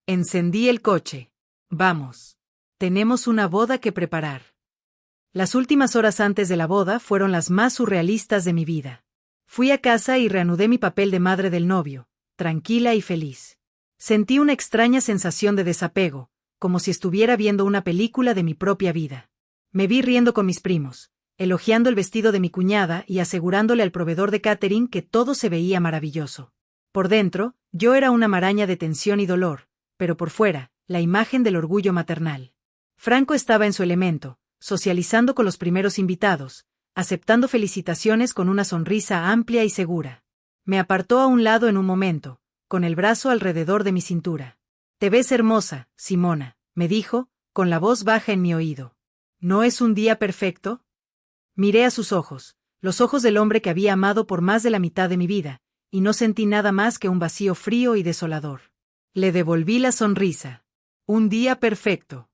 Encendí el coche. Vamos. Tenemos una boda que preparar. Las últimas horas antes de la boda fueron las más surrealistas de mi vida. Fui a casa y reanudé mi papel de madre del novio, tranquila y feliz. Sentí una extraña sensación de desapego, como si estuviera viendo una película de mi propia vida. Me vi riendo con mis primos, elogiando el vestido de mi cuñada y asegurándole al proveedor de catering que todo se veía maravilloso. Por dentro, yo era una maraña de tensión y dolor, pero por fuera, la imagen del orgullo maternal. Franco estaba en su elemento, socializando con los primeros invitados, aceptando felicitaciones con una sonrisa amplia y segura. Me apartó a un lado en un momento, con el brazo alrededor de mi cintura. Te ves hermosa, Simona, me dijo, con la voz baja en mi oído. ¿No es un día perfecto? Miré a sus ojos, los ojos del hombre que había amado por más de la mitad de mi vida, y no sentí nada más que un vacío frío y desolador. Le devolví la sonrisa. Un día perfecto.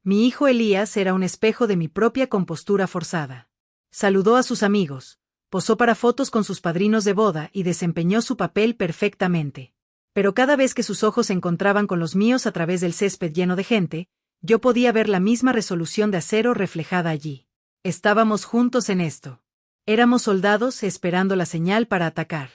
Mi hijo Elías era un espejo de mi propia compostura forzada. Saludó a sus amigos, posó para fotos con sus padrinos de boda y desempeñó su papel perfectamente. Pero cada vez que sus ojos se encontraban con los míos a través del césped lleno de gente, yo podía ver la misma resolución de acero reflejada allí. Estábamos juntos en esto. Éramos soldados esperando la señal para atacar.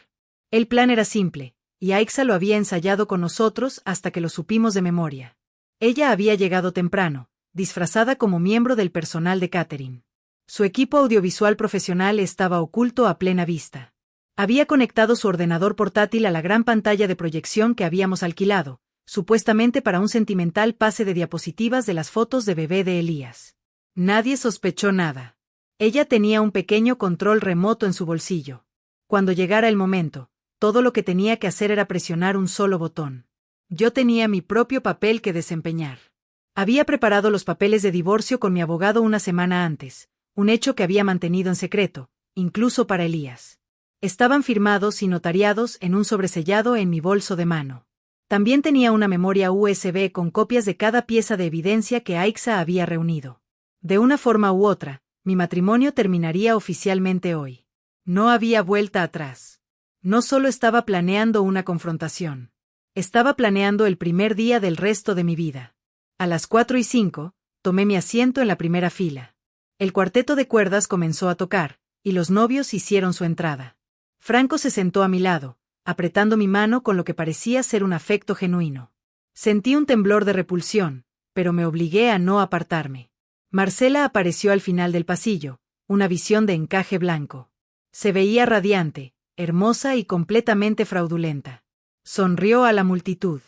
El plan era simple, y Aixa lo había ensayado con nosotros hasta que lo supimos de memoria. Ella había llegado temprano, disfrazada como miembro del personal de catering. Su equipo audiovisual profesional estaba oculto a plena vista. Había conectado su ordenador portátil a la gran pantalla de proyección que habíamos alquilado, supuestamente para un sentimental pase de diapositivas de las fotos de bebé de Elías. Nadie sospechó nada. Ella tenía un pequeño control remoto en su bolsillo. Cuando llegara el momento, todo lo que tenía que hacer era presionar un solo botón. Yo tenía mi propio papel que desempeñar. Había preparado los papeles de divorcio con mi abogado una semana antes, un hecho que había mantenido en secreto, incluso para Elías. Estaban firmados y notariados en un sobresellado en mi bolso de mano. También tenía una memoria USB con copias de cada pieza de evidencia que Aixa había reunido. De una forma u otra, mi matrimonio terminaría oficialmente hoy. No había vuelta atrás. No solo estaba planeando una confrontación. Estaba planeando el primer día del resto de mi vida. A las 4:05, Tomé mi asiento en la primera fila. El cuarteto de cuerdas comenzó a tocar, y los novios hicieron su entrada. Franco se sentó a mi lado, apretando mi mano con lo que parecía ser un afecto genuino. Sentí un temblor de repulsión, pero me obligué a no apartarme. Marcela apareció al final del pasillo, una visión de encaje blanco. Se veía radiante, hermosa y completamente fraudulenta. Sonrió a la multitud.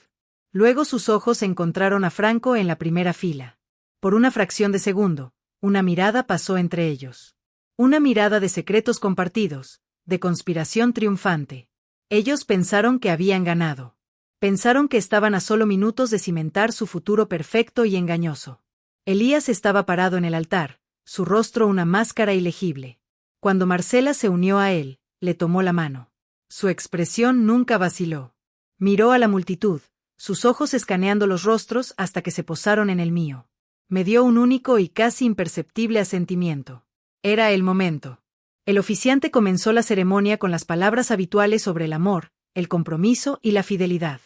Luego sus ojos encontraron a Franco en la primera fila. Por una fracción de segundo, una mirada pasó entre ellos. Una mirada de secretos compartidos, de conspiración triunfante. Ellos pensaron que habían ganado. Pensaron que estaban a solo minutos de cimentar su futuro perfecto y engañoso. Elías estaba parado en el altar, su rostro una máscara ilegible. Cuando Marcela se unió a él, le tomó la mano. Su expresión nunca vaciló. Miró a la multitud, sus ojos escaneando los rostros hasta que se posaron en el mío. Me dio un único y casi imperceptible asentimiento. Era el momento. El oficiante comenzó la ceremonia con las palabras habituales sobre el amor, el compromiso y la fidelidad.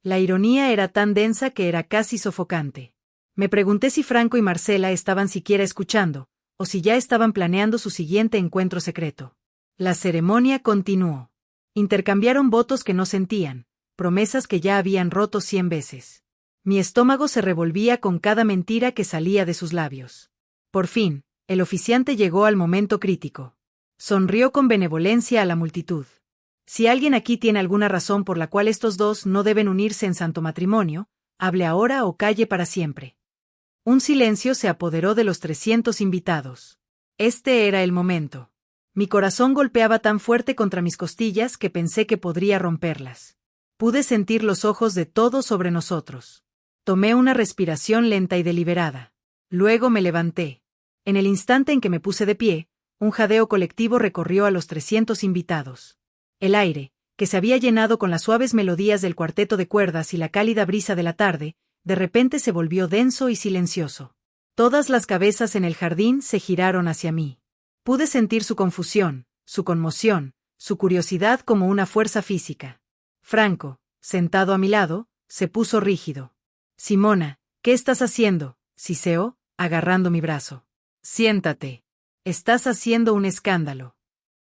La ironía era tan densa que era casi sofocante. Me pregunté si Franco y Marcela estaban siquiera escuchando, o si ya estaban planeando su siguiente encuentro secreto. La ceremonia continuó. Intercambiaron votos que no sentían, promesas que ya habían roto 100 veces. Mi estómago se revolvía con cada mentira que salía de sus labios. Por fin, el oficiante llegó al momento crítico. Sonrió con benevolencia a la multitud. Si alguien aquí tiene alguna razón por la cual estos dos no deben unirse en santo matrimonio, hable ahora o calle para siempre. Un silencio se apoderó de los 300 invitados. Este era el momento. Mi corazón golpeaba tan fuerte contra mis costillas que pensé que podría romperlas. Pude sentir los ojos de todos sobre nosotros. Tomé una respiración lenta y deliberada. Luego me levanté. En el instante en que me puse de pie, un jadeo colectivo recorrió a los 300 invitados. El aire, que se había llenado con las suaves melodías del cuarteto de cuerdas y la cálida brisa de la tarde, de repente se volvió denso y silencioso. Todas las cabezas en el jardín se giraron hacia mí. Pude sentir su confusión, su conmoción, su curiosidad como una fuerza física. Franco, sentado a mi lado, se puso rígido. «Simona, ¿qué estás haciendo?», siseó, agarrando mi brazo. «Siéntate. Estás haciendo un escándalo».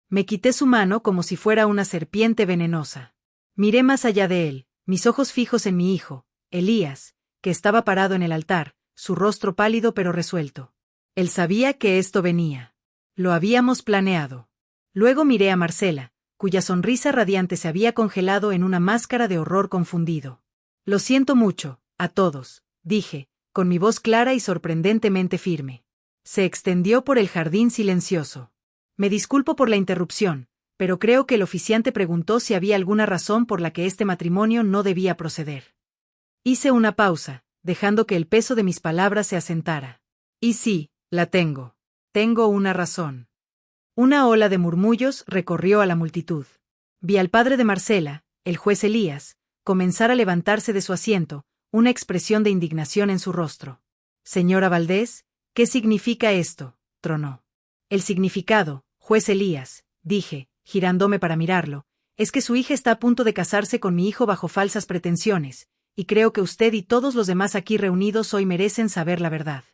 Me quité su mano como si fuera una serpiente venenosa. Miré más allá de él, mis ojos fijos en mi hijo, Elías, que estaba parado en el altar, su rostro pálido pero resuelto. Él sabía que esto venía. Lo habíamos planeado. Luego miré a Marcela, cuya sonrisa radiante se había congelado en una máscara de horror confundido. «Lo siento mucho, a todos», dije, con mi voz clara y sorprendentemente firme. Se extendió por el jardín silencioso. «Me disculpo por la interrupción, pero creo que el oficiante preguntó si había alguna razón por la que este matrimonio no debía proceder». Hice una pausa, dejando que el peso de mis palabras se asentara. «Y sí, la tengo. Tengo una razón». Una ola de murmullos recorrió a la multitud. Vi al padre de Marcela, el juez Elías, comenzar a levantarse de su asiento, una expresión de indignación en su rostro. «Señora Valdés, ¿qué significa esto?», tronó. «El significado, juez Elías», dije, girándome para mirarlo, «es que su hija está a punto de casarse con mi hijo bajo falsas pretensiones, y creo que usted y todos los demás aquí reunidos hoy merecen saber la verdad».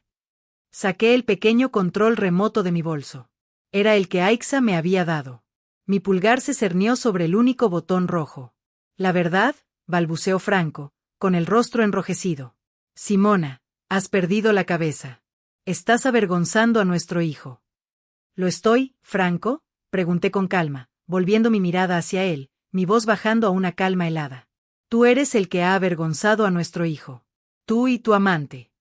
Saqué el pequeño control remoto de mi bolso. Era el que Aixa me había dado. Mi pulgar se cernió sobre el único botón rojo. «La verdad», balbuceó Franco, con el rostro enrojecido. «Simona, has perdido la cabeza. Estás avergonzando a nuestro hijo». «¿Lo estoy, Franco?», pregunté con calma, volviendo mi mirada hacia él, mi voz bajando a una calma helada. «Tú eres el que ha avergonzado a nuestro hijo. Tú y tu amante».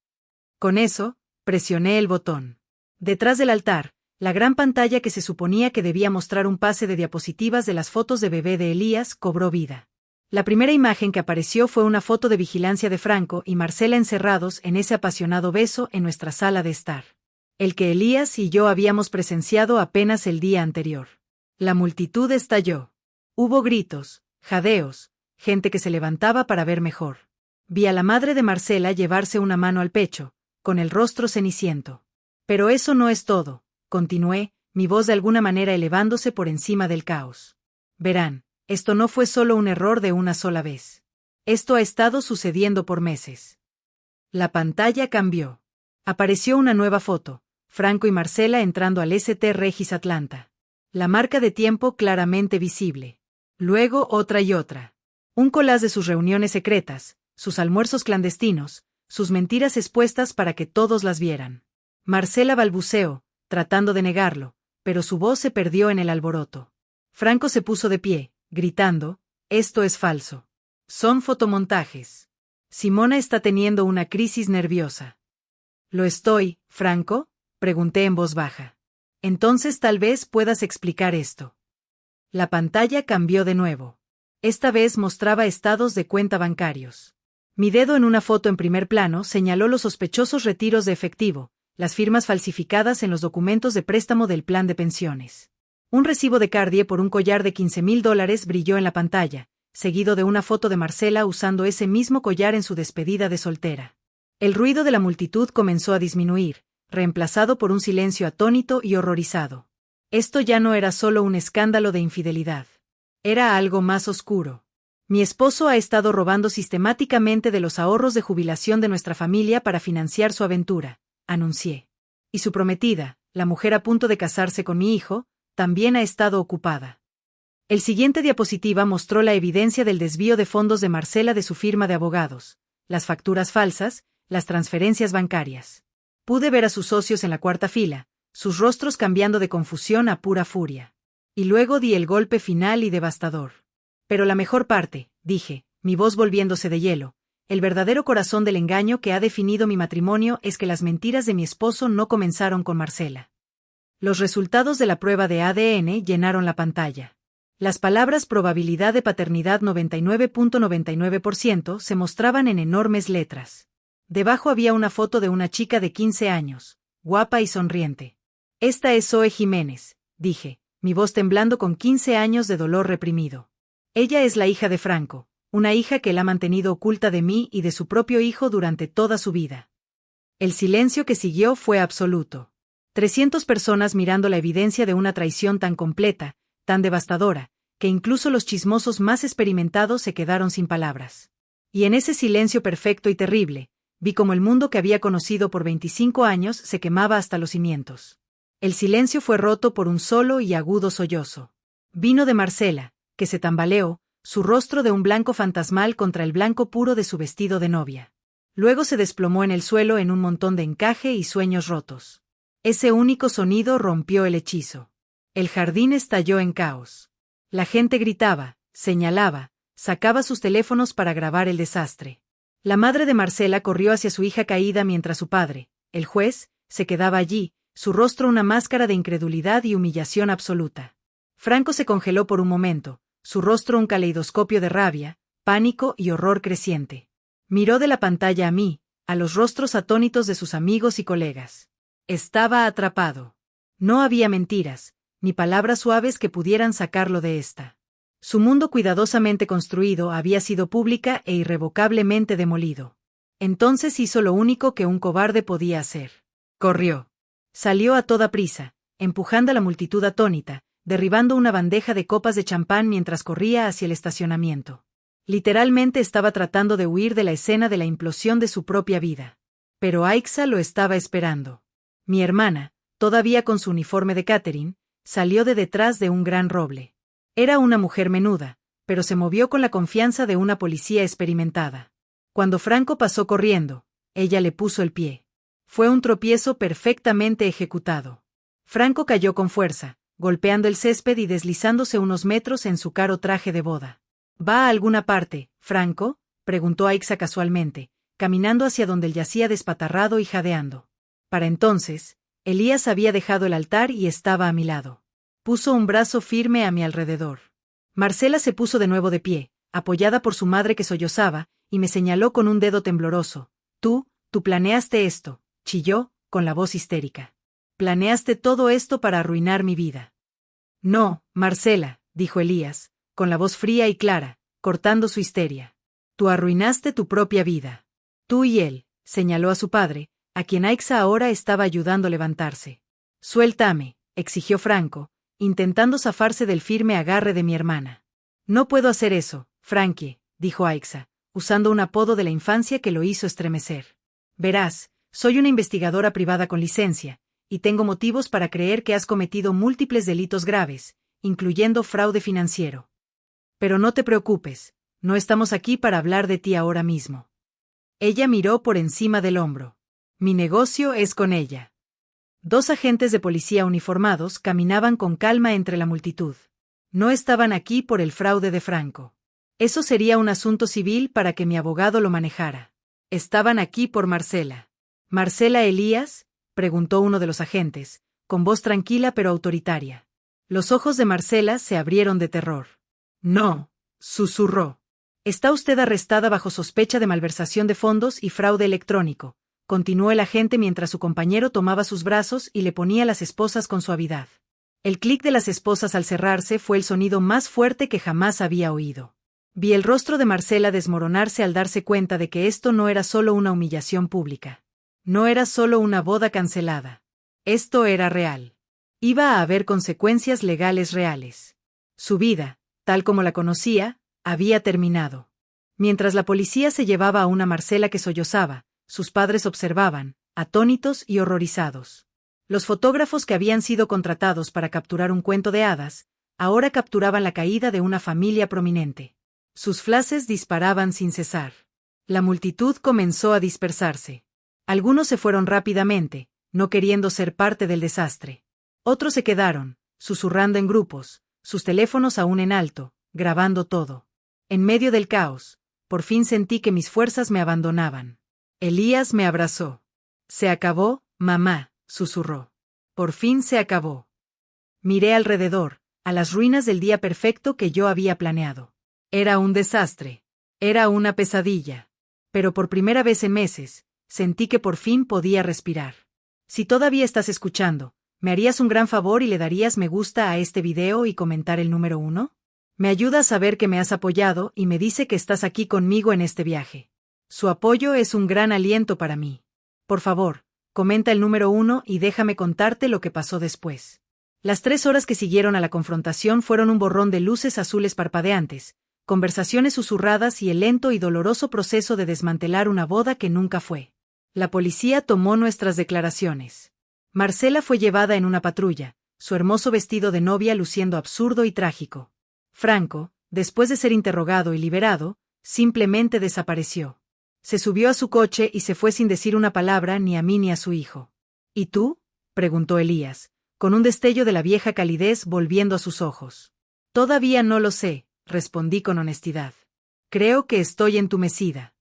Con eso, presioné el botón. Detrás del altar, la gran pantalla que se suponía que debía mostrar un pase de diapositivas de las fotos de bebé de Elías cobró vida. La primera imagen que apareció fue una foto de vigilancia de Franco y Marcela encerrados en ese apasionado beso en nuestra sala de estar. El que Elías y yo habíamos presenciado apenas el día anterior. La multitud estalló. Hubo gritos, jadeos, gente que se levantaba para ver mejor. Vi a la madre de Marcela llevarse una mano al pecho, con el rostro ceniciento. «Pero eso no es todo», continué, mi voz de alguna manera elevándose por encima del caos. «Verán, esto no fue solo un error de una sola vez. Esto ha estado sucediendo por meses». La pantalla cambió. Apareció una nueva foto, Franco y Marcela entrando al St. Regis Atlanta. La marca de tiempo claramente visible. Luego otra y otra. Un collage de sus reuniones secretas, sus almuerzos clandestinos, sus mentiras expuestas para que todos las vieran. Marcela balbuceó, tratando de negarlo, pero su voz se perdió en el alboroto. Franco se puso de pie, gritando, «Esto es falso. Son fotomontajes. Simona está teniendo una crisis nerviosa». «¿Lo estoy, Franco?», pregunté en voz baja. «Entonces tal vez puedas explicar esto». La pantalla cambió de nuevo. Esta vez mostraba estados de cuenta bancarios. Mi dedo en una foto en primer plano señaló los sospechosos retiros de efectivo, las firmas falsificadas en los documentos de préstamo del plan de pensiones. Un recibo de Cartier por un collar de $15,000 brilló en la pantalla, seguido de una foto de Marcela usando ese mismo collar en su despedida de soltera. El ruido de la multitud comenzó a disminuir, reemplazado por un silencio atónito y horrorizado. Esto ya no era solo un escándalo de infidelidad. Era algo más oscuro. Mi esposo ha estado robando sistemáticamente de los ahorros de jubilación de nuestra familia para financiar su aventura, anuncié. Y su prometida, la mujer a punto de casarse con mi hijo, también ha estado ocupada. El siguiente diapositiva mostró la evidencia del desvío de fondos de Marcela de su firma de abogados, las facturas falsas, las transferencias bancarias. Pude ver a sus socios en la cuarta fila, sus rostros cambiando de confusión a pura furia. Y luego di el golpe final y devastador. Pero la mejor parte, dije, mi voz volviéndose de hielo, el verdadero corazón del engaño que ha definido mi matrimonio es que las mentiras de mi esposo no comenzaron con Marcela. Los resultados de la prueba de ADN llenaron la pantalla. Las palabras probabilidad de paternidad 99.99% se mostraban en enormes letras. Debajo había una foto de una chica de 15 años, guapa y sonriente. Esta es Zoe Jiménez, dije, mi voz temblando con 15 años de dolor reprimido. Ella es la hija de Franco, una hija que él ha mantenido oculta de mí y de su propio hijo durante toda su vida. El silencio que siguió fue absoluto. 300 personas mirando la evidencia de una traición tan completa, tan devastadora, que incluso los chismosos más experimentados se quedaron sin palabras. Y en ese silencio perfecto y terrible, vi como el mundo que había conocido por 25 años se quemaba hasta los cimientos. El silencio fue roto por un solo y agudo sollozo. Vino de Marcela, que se tambaleó, su rostro de un blanco fantasmal contra el blanco puro de su vestido de novia. Luego se desplomó en el suelo en un montón de encaje y sueños rotos. Ese único sonido rompió el hechizo. El jardín estalló en caos. La gente gritaba, señalaba, sacaba sus teléfonos para grabar el desastre. La madre de Marcela corrió hacia su hija caída mientras su padre, el juez, se quedaba allí, su rostro una máscara de incredulidad y humillación absoluta. Franco se congeló por un momento, su rostro un caleidoscopio de rabia, pánico y horror creciente. Miró de la pantalla a mí, a los rostros atónitos de sus amigos y colegas. Estaba atrapado. No había mentiras, ni palabras suaves que pudieran sacarlo de esta. Su mundo cuidadosamente construido había sido pública e irrevocablemente demolido. Entonces hizo lo único que un cobarde podía hacer. Corrió. Salió a toda prisa, empujando a la multitud atónita, derribando una bandeja de copas de champán mientras corría hacia el estacionamiento. Literalmente estaba tratando de huir de la escena de la implosión de su propia vida. Pero Aixa lo estaba esperando. Mi hermana, todavía con su uniforme de catering, salió de detrás de un gran roble. Era una mujer menuda, pero se movió con la confianza de una policía experimentada. Cuando Franco pasó corriendo, ella le puso el pie. Fue un tropiezo perfectamente ejecutado. Franco cayó con fuerza, golpeando el césped y deslizándose unos metros en su caro traje de boda. ¿Va a alguna parte, Franco?, preguntó Aixa casualmente, caminando hacia donde él yacía despatarrado y jadeando. Para entonces, Elías había dejado el altar y estaba a mi lado. Puso un brazo firme a mi alrededor. Marcela se puso de nuevo de pie, apoyada por su madre que sollozaba, y me señaló con un dedo tembloroso. Tú planeaste esto, chilló, con la voz histérica. Planeaste todo esto para arruinar mi vida. No, Marcela, dijo Elías, con la voz fría y clara, cortando su histeria. Tú arruinaste tu propia vida. Tú y él, señaló a su padre, a quien Aixa ahora estaba ayudando a levantarse. Suéltame, exigió Franco, intentando zafarse del firme agarre de mi hermana. No puedo hacer eso, Frankie, dijo Aixa, usando un apodo de la infancia que lo hizo estremecer. Verás, Soy una investigadora privada con licencia, y tengo motivos para creer que has cometido múltiples delitos graves, incluyendo fraude financiero. Pero no te preocupes, no estamos aquí para hablar de ti ahora mismo. Ella miró por encima del hombro. Mi negocio es con ella. 2 agentes de policía uniformados caminaban con calma entre la multitud. No estaban aquí por el fraude de Franco. Eso sería un asunto civil para que mi abogado lo manejara. Estaban aquí por Marcela. ¿Marcela Elías?, preguntó uno de los agentes, con voz tranquila pero autoritaria. Los ojos de Marcela se abrieron de terror. No, susurró. Está usted arrestada bajo sospecha de malversación de fondos y fraude electrónico, continuó el agente mientras su compañero tomaba sus brazos y le ponía las esposas con suavidad. El clic de las esposas al cerrarse fue el sonido más fuerte que jamás había oído. Vi el rostro de Marcela desmoronarse al darse cuenta de que esto no era solo una humillación pública. No era solo una boda cancelada. Esto era real. Iba a haber consecuencias legales reales. Su vida, tal como la conocía, había terminado. Mientras la policía se llevaba a una Marcela que sollozaba, sus padres observaban, atónitos y horrorizados. Los fotógrafos que habían sido contratados para capturar un cuento de hadas, ahora capturaban la caída de una familia prominente. Sus flashes disparaban sin cesar. La multitud comenzó a dispersarse. Algunos se fueron rápidamente, no queriendo ser parte del desastre. Otros se quedaron, susurrando en grupos, sus teléfonos aún en alto, grabando todo. En medio del caos, por fin sentí que mis fuerzas me abandonaban. Elías me abrazó. Se acabó, mamá, susurró. Por fin se acabó. Miré alrededor, a las ruinas del día perfecto que yo había planeado. Era un desastre. Era una pesadilla. Pero por primera vez en meses, sentí que por fin podía respirar. Si todavía estás escuchando, ¿me harías un gran favor y le darías me gusta a este video y comentar el número 1? Me ayuda a saber que me has apoyado y me dice que estás aquí conmigo en este viaje. Su apoyo es un gran aliento para mí. Por favor, comenta el número 1 y déjame contarte lo que pasó después. Las 3 horas que siguieron a la confrontación fueron un borrón de luces azules parpadeantes, conversaciones susurradas y el lento y doloroso proceso de desmantelar una boda que nunca fue. La policía tomó nuestras declaraciones. Marcela fue llevada en una patrulla, su hermoso vestido de novia luciendo absurdo y trágico. Franco, después de ser interrogado y liberado, simplemente desapareció. Se subió a su coche y se fue sin decir una palabra ni a mí ni a su hijo. ¿Y tú?, preguntó Elías, con un destello de la vieja calidez volviendo a sus ojos. Todavía no lo sé, respondí con honestidad. Creo que estoy entumecida.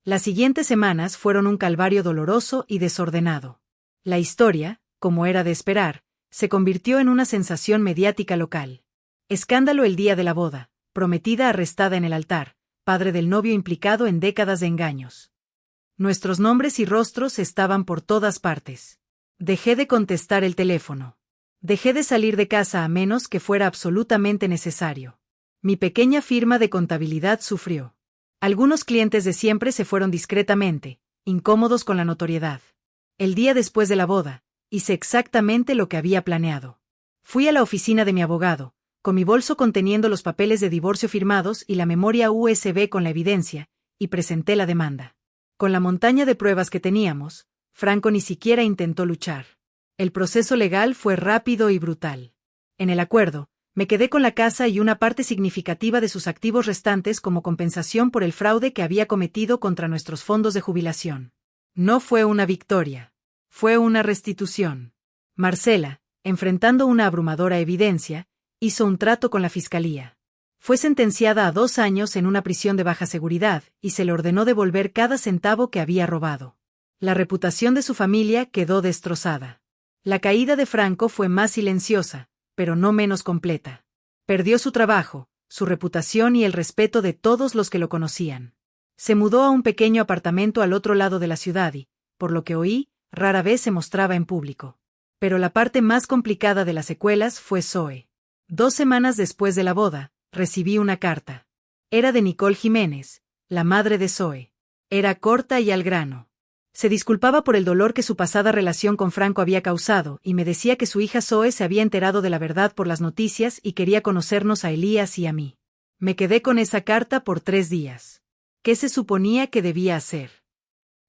Las siguientes semanas fueron un calvario doloroso y desordenado. La historia, como era de esperar, se convirtió en una sensación mediática local. Escándalo el día de la boda, prometida arrestada en el altar, padre del novio implicado en décadas de engaños. Nuestros nombres y rostros estaban por todas partes. Dejé de contestar el teléfono. Dejé de salir de casa a menos que fuera absolutamente necesario. Mi pequeña firma de contabilidad sufrió. Algunos clientes de siempre se fueron discretamente, incómodos con la notoriedad. El día después de la boda, hice exactamente lo que había planeado. Fui a la oficina de mi abogado, con mi bolso conteniendo los papeles de divorcio firmados y la memoria USB con la evidencia, y presenté la demanda. Con la montaña de pruebas que teníamos, Franco ni siquiera intentó luchar. El proceso legal fue rápido y brutal. En el acuerdo, me quedé con la casa y una parte significativa de sus activos restantes como compensación por el fraude que había cometido contra nuestros fondos de jubilación. No fue una victoria. Fue una restitución. Marcela, enfrentando una abrumadora evidencia, hizo un trato con la fiscalía. Fue sentenciada a 2 años en una prisión de baja seguridad y se le ordenó devolver cada centavo que había robado. La reputación de su familia quedó destrozada. La caída de Franco fue más silenciosa, pero no menos completa. Perdió su trabajo, su reputación y el respeto de todos los que lo conocían. Se mudó a un pequeño apartamento al otro lado de la ciudad y, por lo que oí, rara vez se mostraba en público. Pero la parte más complicada de las secuelas fue Zoe. 2 semanas después de la boda, recibí una carta. Era de Nicole Jiménez, la madre de Zoe. Era corta y al grano. Se disculpaba por el dolor que su pasada relación con Franco había causado y me decía que su hija Zoe se había enterado de la verdad por las noticias y quería conocernos a Elías y a mí. Me quedé con esa carta por 3 días. ¿Qué se suponía que debía hacer?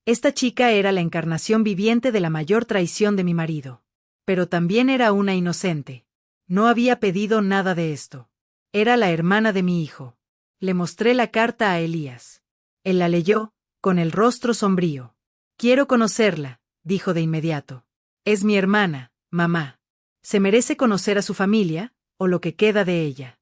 Esta chica era la encarnación viviente de la mayor traición de mi marido. Pero también era una inocente. No había pedido nada de esto. Era la hermana de mi hijo. Le mostré la carta a Elías. Él la leyó, con el rostro sombrío. Quiero conocerla, dijo de inmediato. Es mi hermana, mamá. Se merece conocer a su familia, o lo que queda de ella.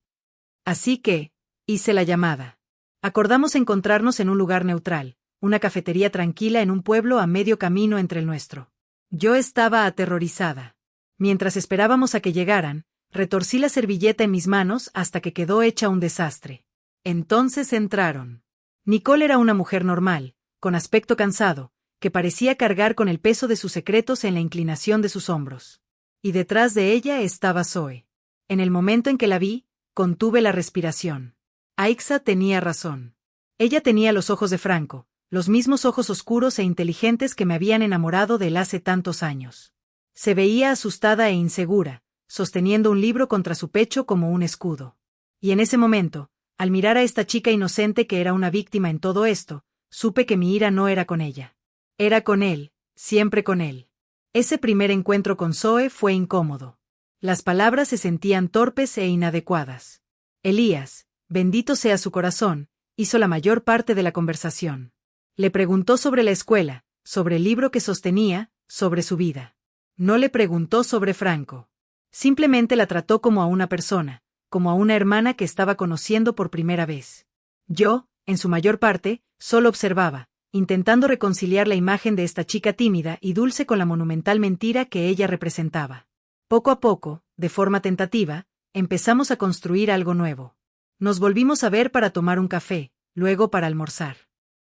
Así que, hice la llamada. Acordamos encontrarnos en un lugar neutral, una cafetería tranquila en un pueblo a medio camino entre el nuestro. Yo estaba aterrorizada. Mientras esperábamos a que llegaran, retorcí la servilleta en mis manos hasta que quedó hecha un desastre. Entonces entraron. Nicole era una mujer normal, con aspecto cansado, que parecía cargar con el peso de sus secretos en la inclinación de sus hombros. Y detrás de ella estaba Zoe. En el momento en que la vi, contuve la respiración. Aixa tenía razón. Ella tenía los ojos de Franco, los mismos ojos oscuros e inteligentes que me habían enamorado de él hace tantos años. Se veía asustada e insegura, sosteniendo un libro contra su pecho como un escudo. Y en ese momento, al mirar a esta chica inocente que era una víctima en todo esto, supe que mi ira no era con ella. Era con él, siempre con él. Ese primer encuentro con Zoe fue incómodo. Las palabras se sentían torpes e inadecuadas. Elías, bendito sea su corazón, hizo la mayor parte de la conversación. Le preguntó sobre la escuela, sobre el libro que sostenía, sobre su vida. No le preguntó sobre Franco. Simplemente la trató como a una persona, como a una hermana que estaba conociendo por primera vez. Yo, en su mayor parte, solo observaba, intentando reconciliar la imagen de esta chica tímida y dulce con la monumental mentira que ella representaba. Poco a poco, de forma tentativa, empezamos a construir algo nuevo. Nos volvimos a ver para tomar un café, luego para almorzar.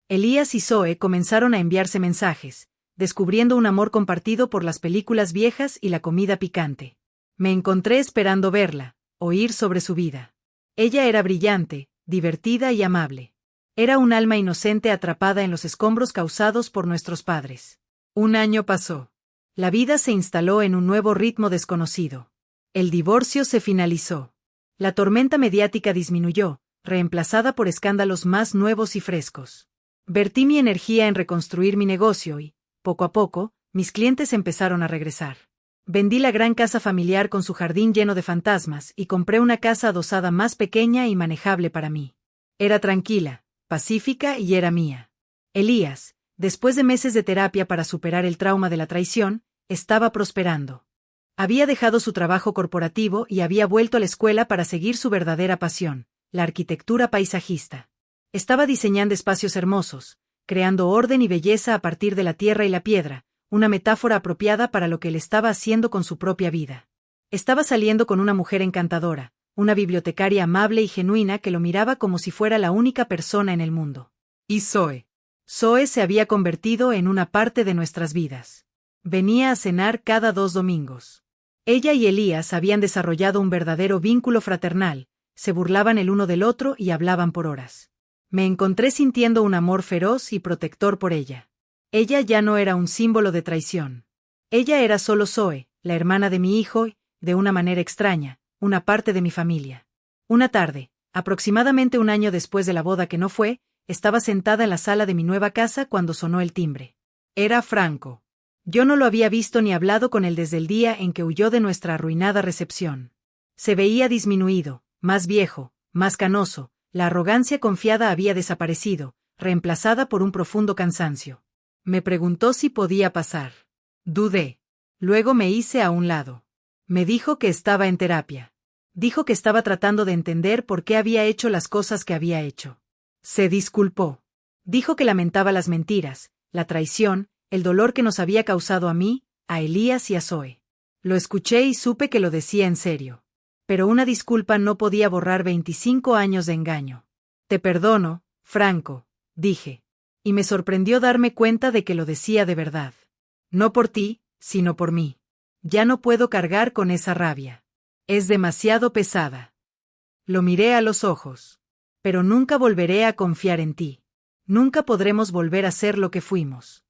Elías y Zoe comenzaron a enviarse mensajes, descubriendo un amor compartido por las películas viejas y la comida picante. Me encontré esperando verla, oír sobre su vida. Ella era brillante, divertida y amable. Era un alma inocente atrapada en los escombros causados por nuestros padres. Un año pasó. La vida se instaló en un nuevo ritmo desconocido. El divorcio se finalizó. La tormenta mediática disminuyó, reemplazada por escándalos más nuevos y frescos. Vertí mi energía en reconstruir mi negocio y, poco a poco, mis clientes empezaron a regresar. Vendí la gran casa familiar con su jardín lleno de fantasmas y compré una casa adosada más pequeña y manejable para mí. Era tranquila, pacífica y era mía. Elías, después de meses de terapia para superar el trauma de la traición, estaba prosperando. Había dejado su trabajo corporativo y había vuelto a la escuela para seguir su verdadera pasión, la arquitectura paisajista. Estaba diseñando espacios hermosos, creando orden y belleza a partir de la tierra y la piedra, una metáfora apropiada para lo que él estaba haciendo con su propia vida. Estaba saliendo con una mujer encantadora, una bibliotecaria amable y genuina que lo miraba como si fuera la única persona en el mundo. Y Zoe. Zoe se había convertido en una parte de nuestras vidas. Venía a cenar cada 2 domingos. Ella y Elías habían desarrollado un verdadero vínculo fraternal, se burlaban el uno del otro y hablaban por horas. Me encontré sintiendo un amor feroz y protector por ella. Ella ya no era un símbolo de traición. Ella era solo Zoe, la hermana de mi hijo y, de una manera extraña, una parte de mi familia. Una tarde, aproximadamente un año después de la boda que no fue, estaba sentada en la sala de mi nueva casa cuando sonó el timbre. Era Franco. Yo no lo había visto ni hablado con él desde el día en que huyó de nuestra arruinada recepción. Se veía disminuido, más viejo, más canoso, la arrogancia confiada había desaparecido, reemplazada por un profundo cansancio. Me preguntó si podía pasar. Dudé. Luego me hice a un lado. Me dijo que estaba en terapia. Dijo que estaba tratando de entender por qué había hecho las cosas que había hecho. Se disculpó. Dijo que lamentaba las mentiras, la traición, el dolor que nos había causado a mí, a Elías y a Zoe. Lo escuché y supe que lo decía en serio. Pero una disculpa no podía borrar 25 años de engaño. Te perdono, Franco, dije. Y me sorprendió darme cuenta de que lo decía de verdad. No por ti, sino por mí. Ya no puedo cargar con esa rabia. Es demasiado pesada. Lo miré a los ojos. Pero nunca volveré a confiar en ti. Nunca podremos volver a ser lo que fuimos.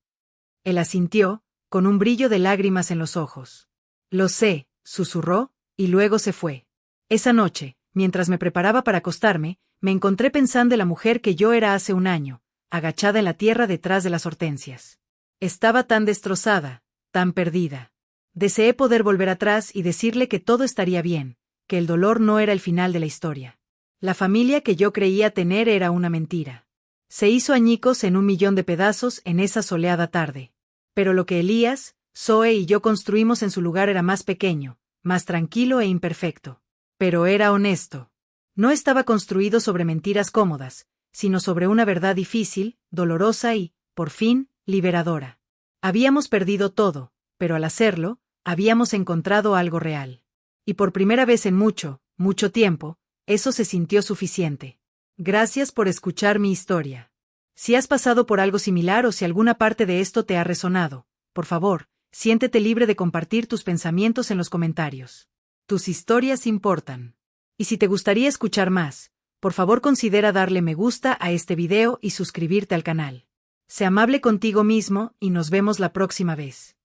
Él asintió, con un brillo de lágrimas en los ojos. Lo sé, susurró, y luego se fue. Esa noche, mientras me preparaba para acostarme, me encontré pensando en la mujer que yo era hace un año, agachada en la tierra detrás de las hortensias. Estaba tan destrozada, tan perdida. Deseé poder volver atrás y decirle que todo estaría bien, que el dolor no era el final de la historia. La familia que yo creía tener era una mentira. Se hizo añicos en 1.000.000 de pedazos en esa soleada tarde. Pero lo que Elías, Zoe y yo construimos en su lugar era más pequeño, más tranquilo e imperfecto. Pero era honesto. No estaba construido sobre mentiras cómodas, sino sobre una verdad difícil, dolorosa y, por fin, liberadora. Habíamos perdido todo, pero al hacerlo, habíamos encontrado algo real. Y por primera vez en mucho, mucho tiempo, eso se sintió suficiente. Gracias por escuchar mi historia. Si has pasado por algo similar o si alguna parte de esto te ha resonado, por favor, siéntete libre de compartir tus pensamientos en los comentarios. Tus historias importan. Y si te gustaría escuchar más, por favor considera darle me gusta a este video y suscribirte al canal. Sé amable contigo mismo y nos vemos la próxima vez.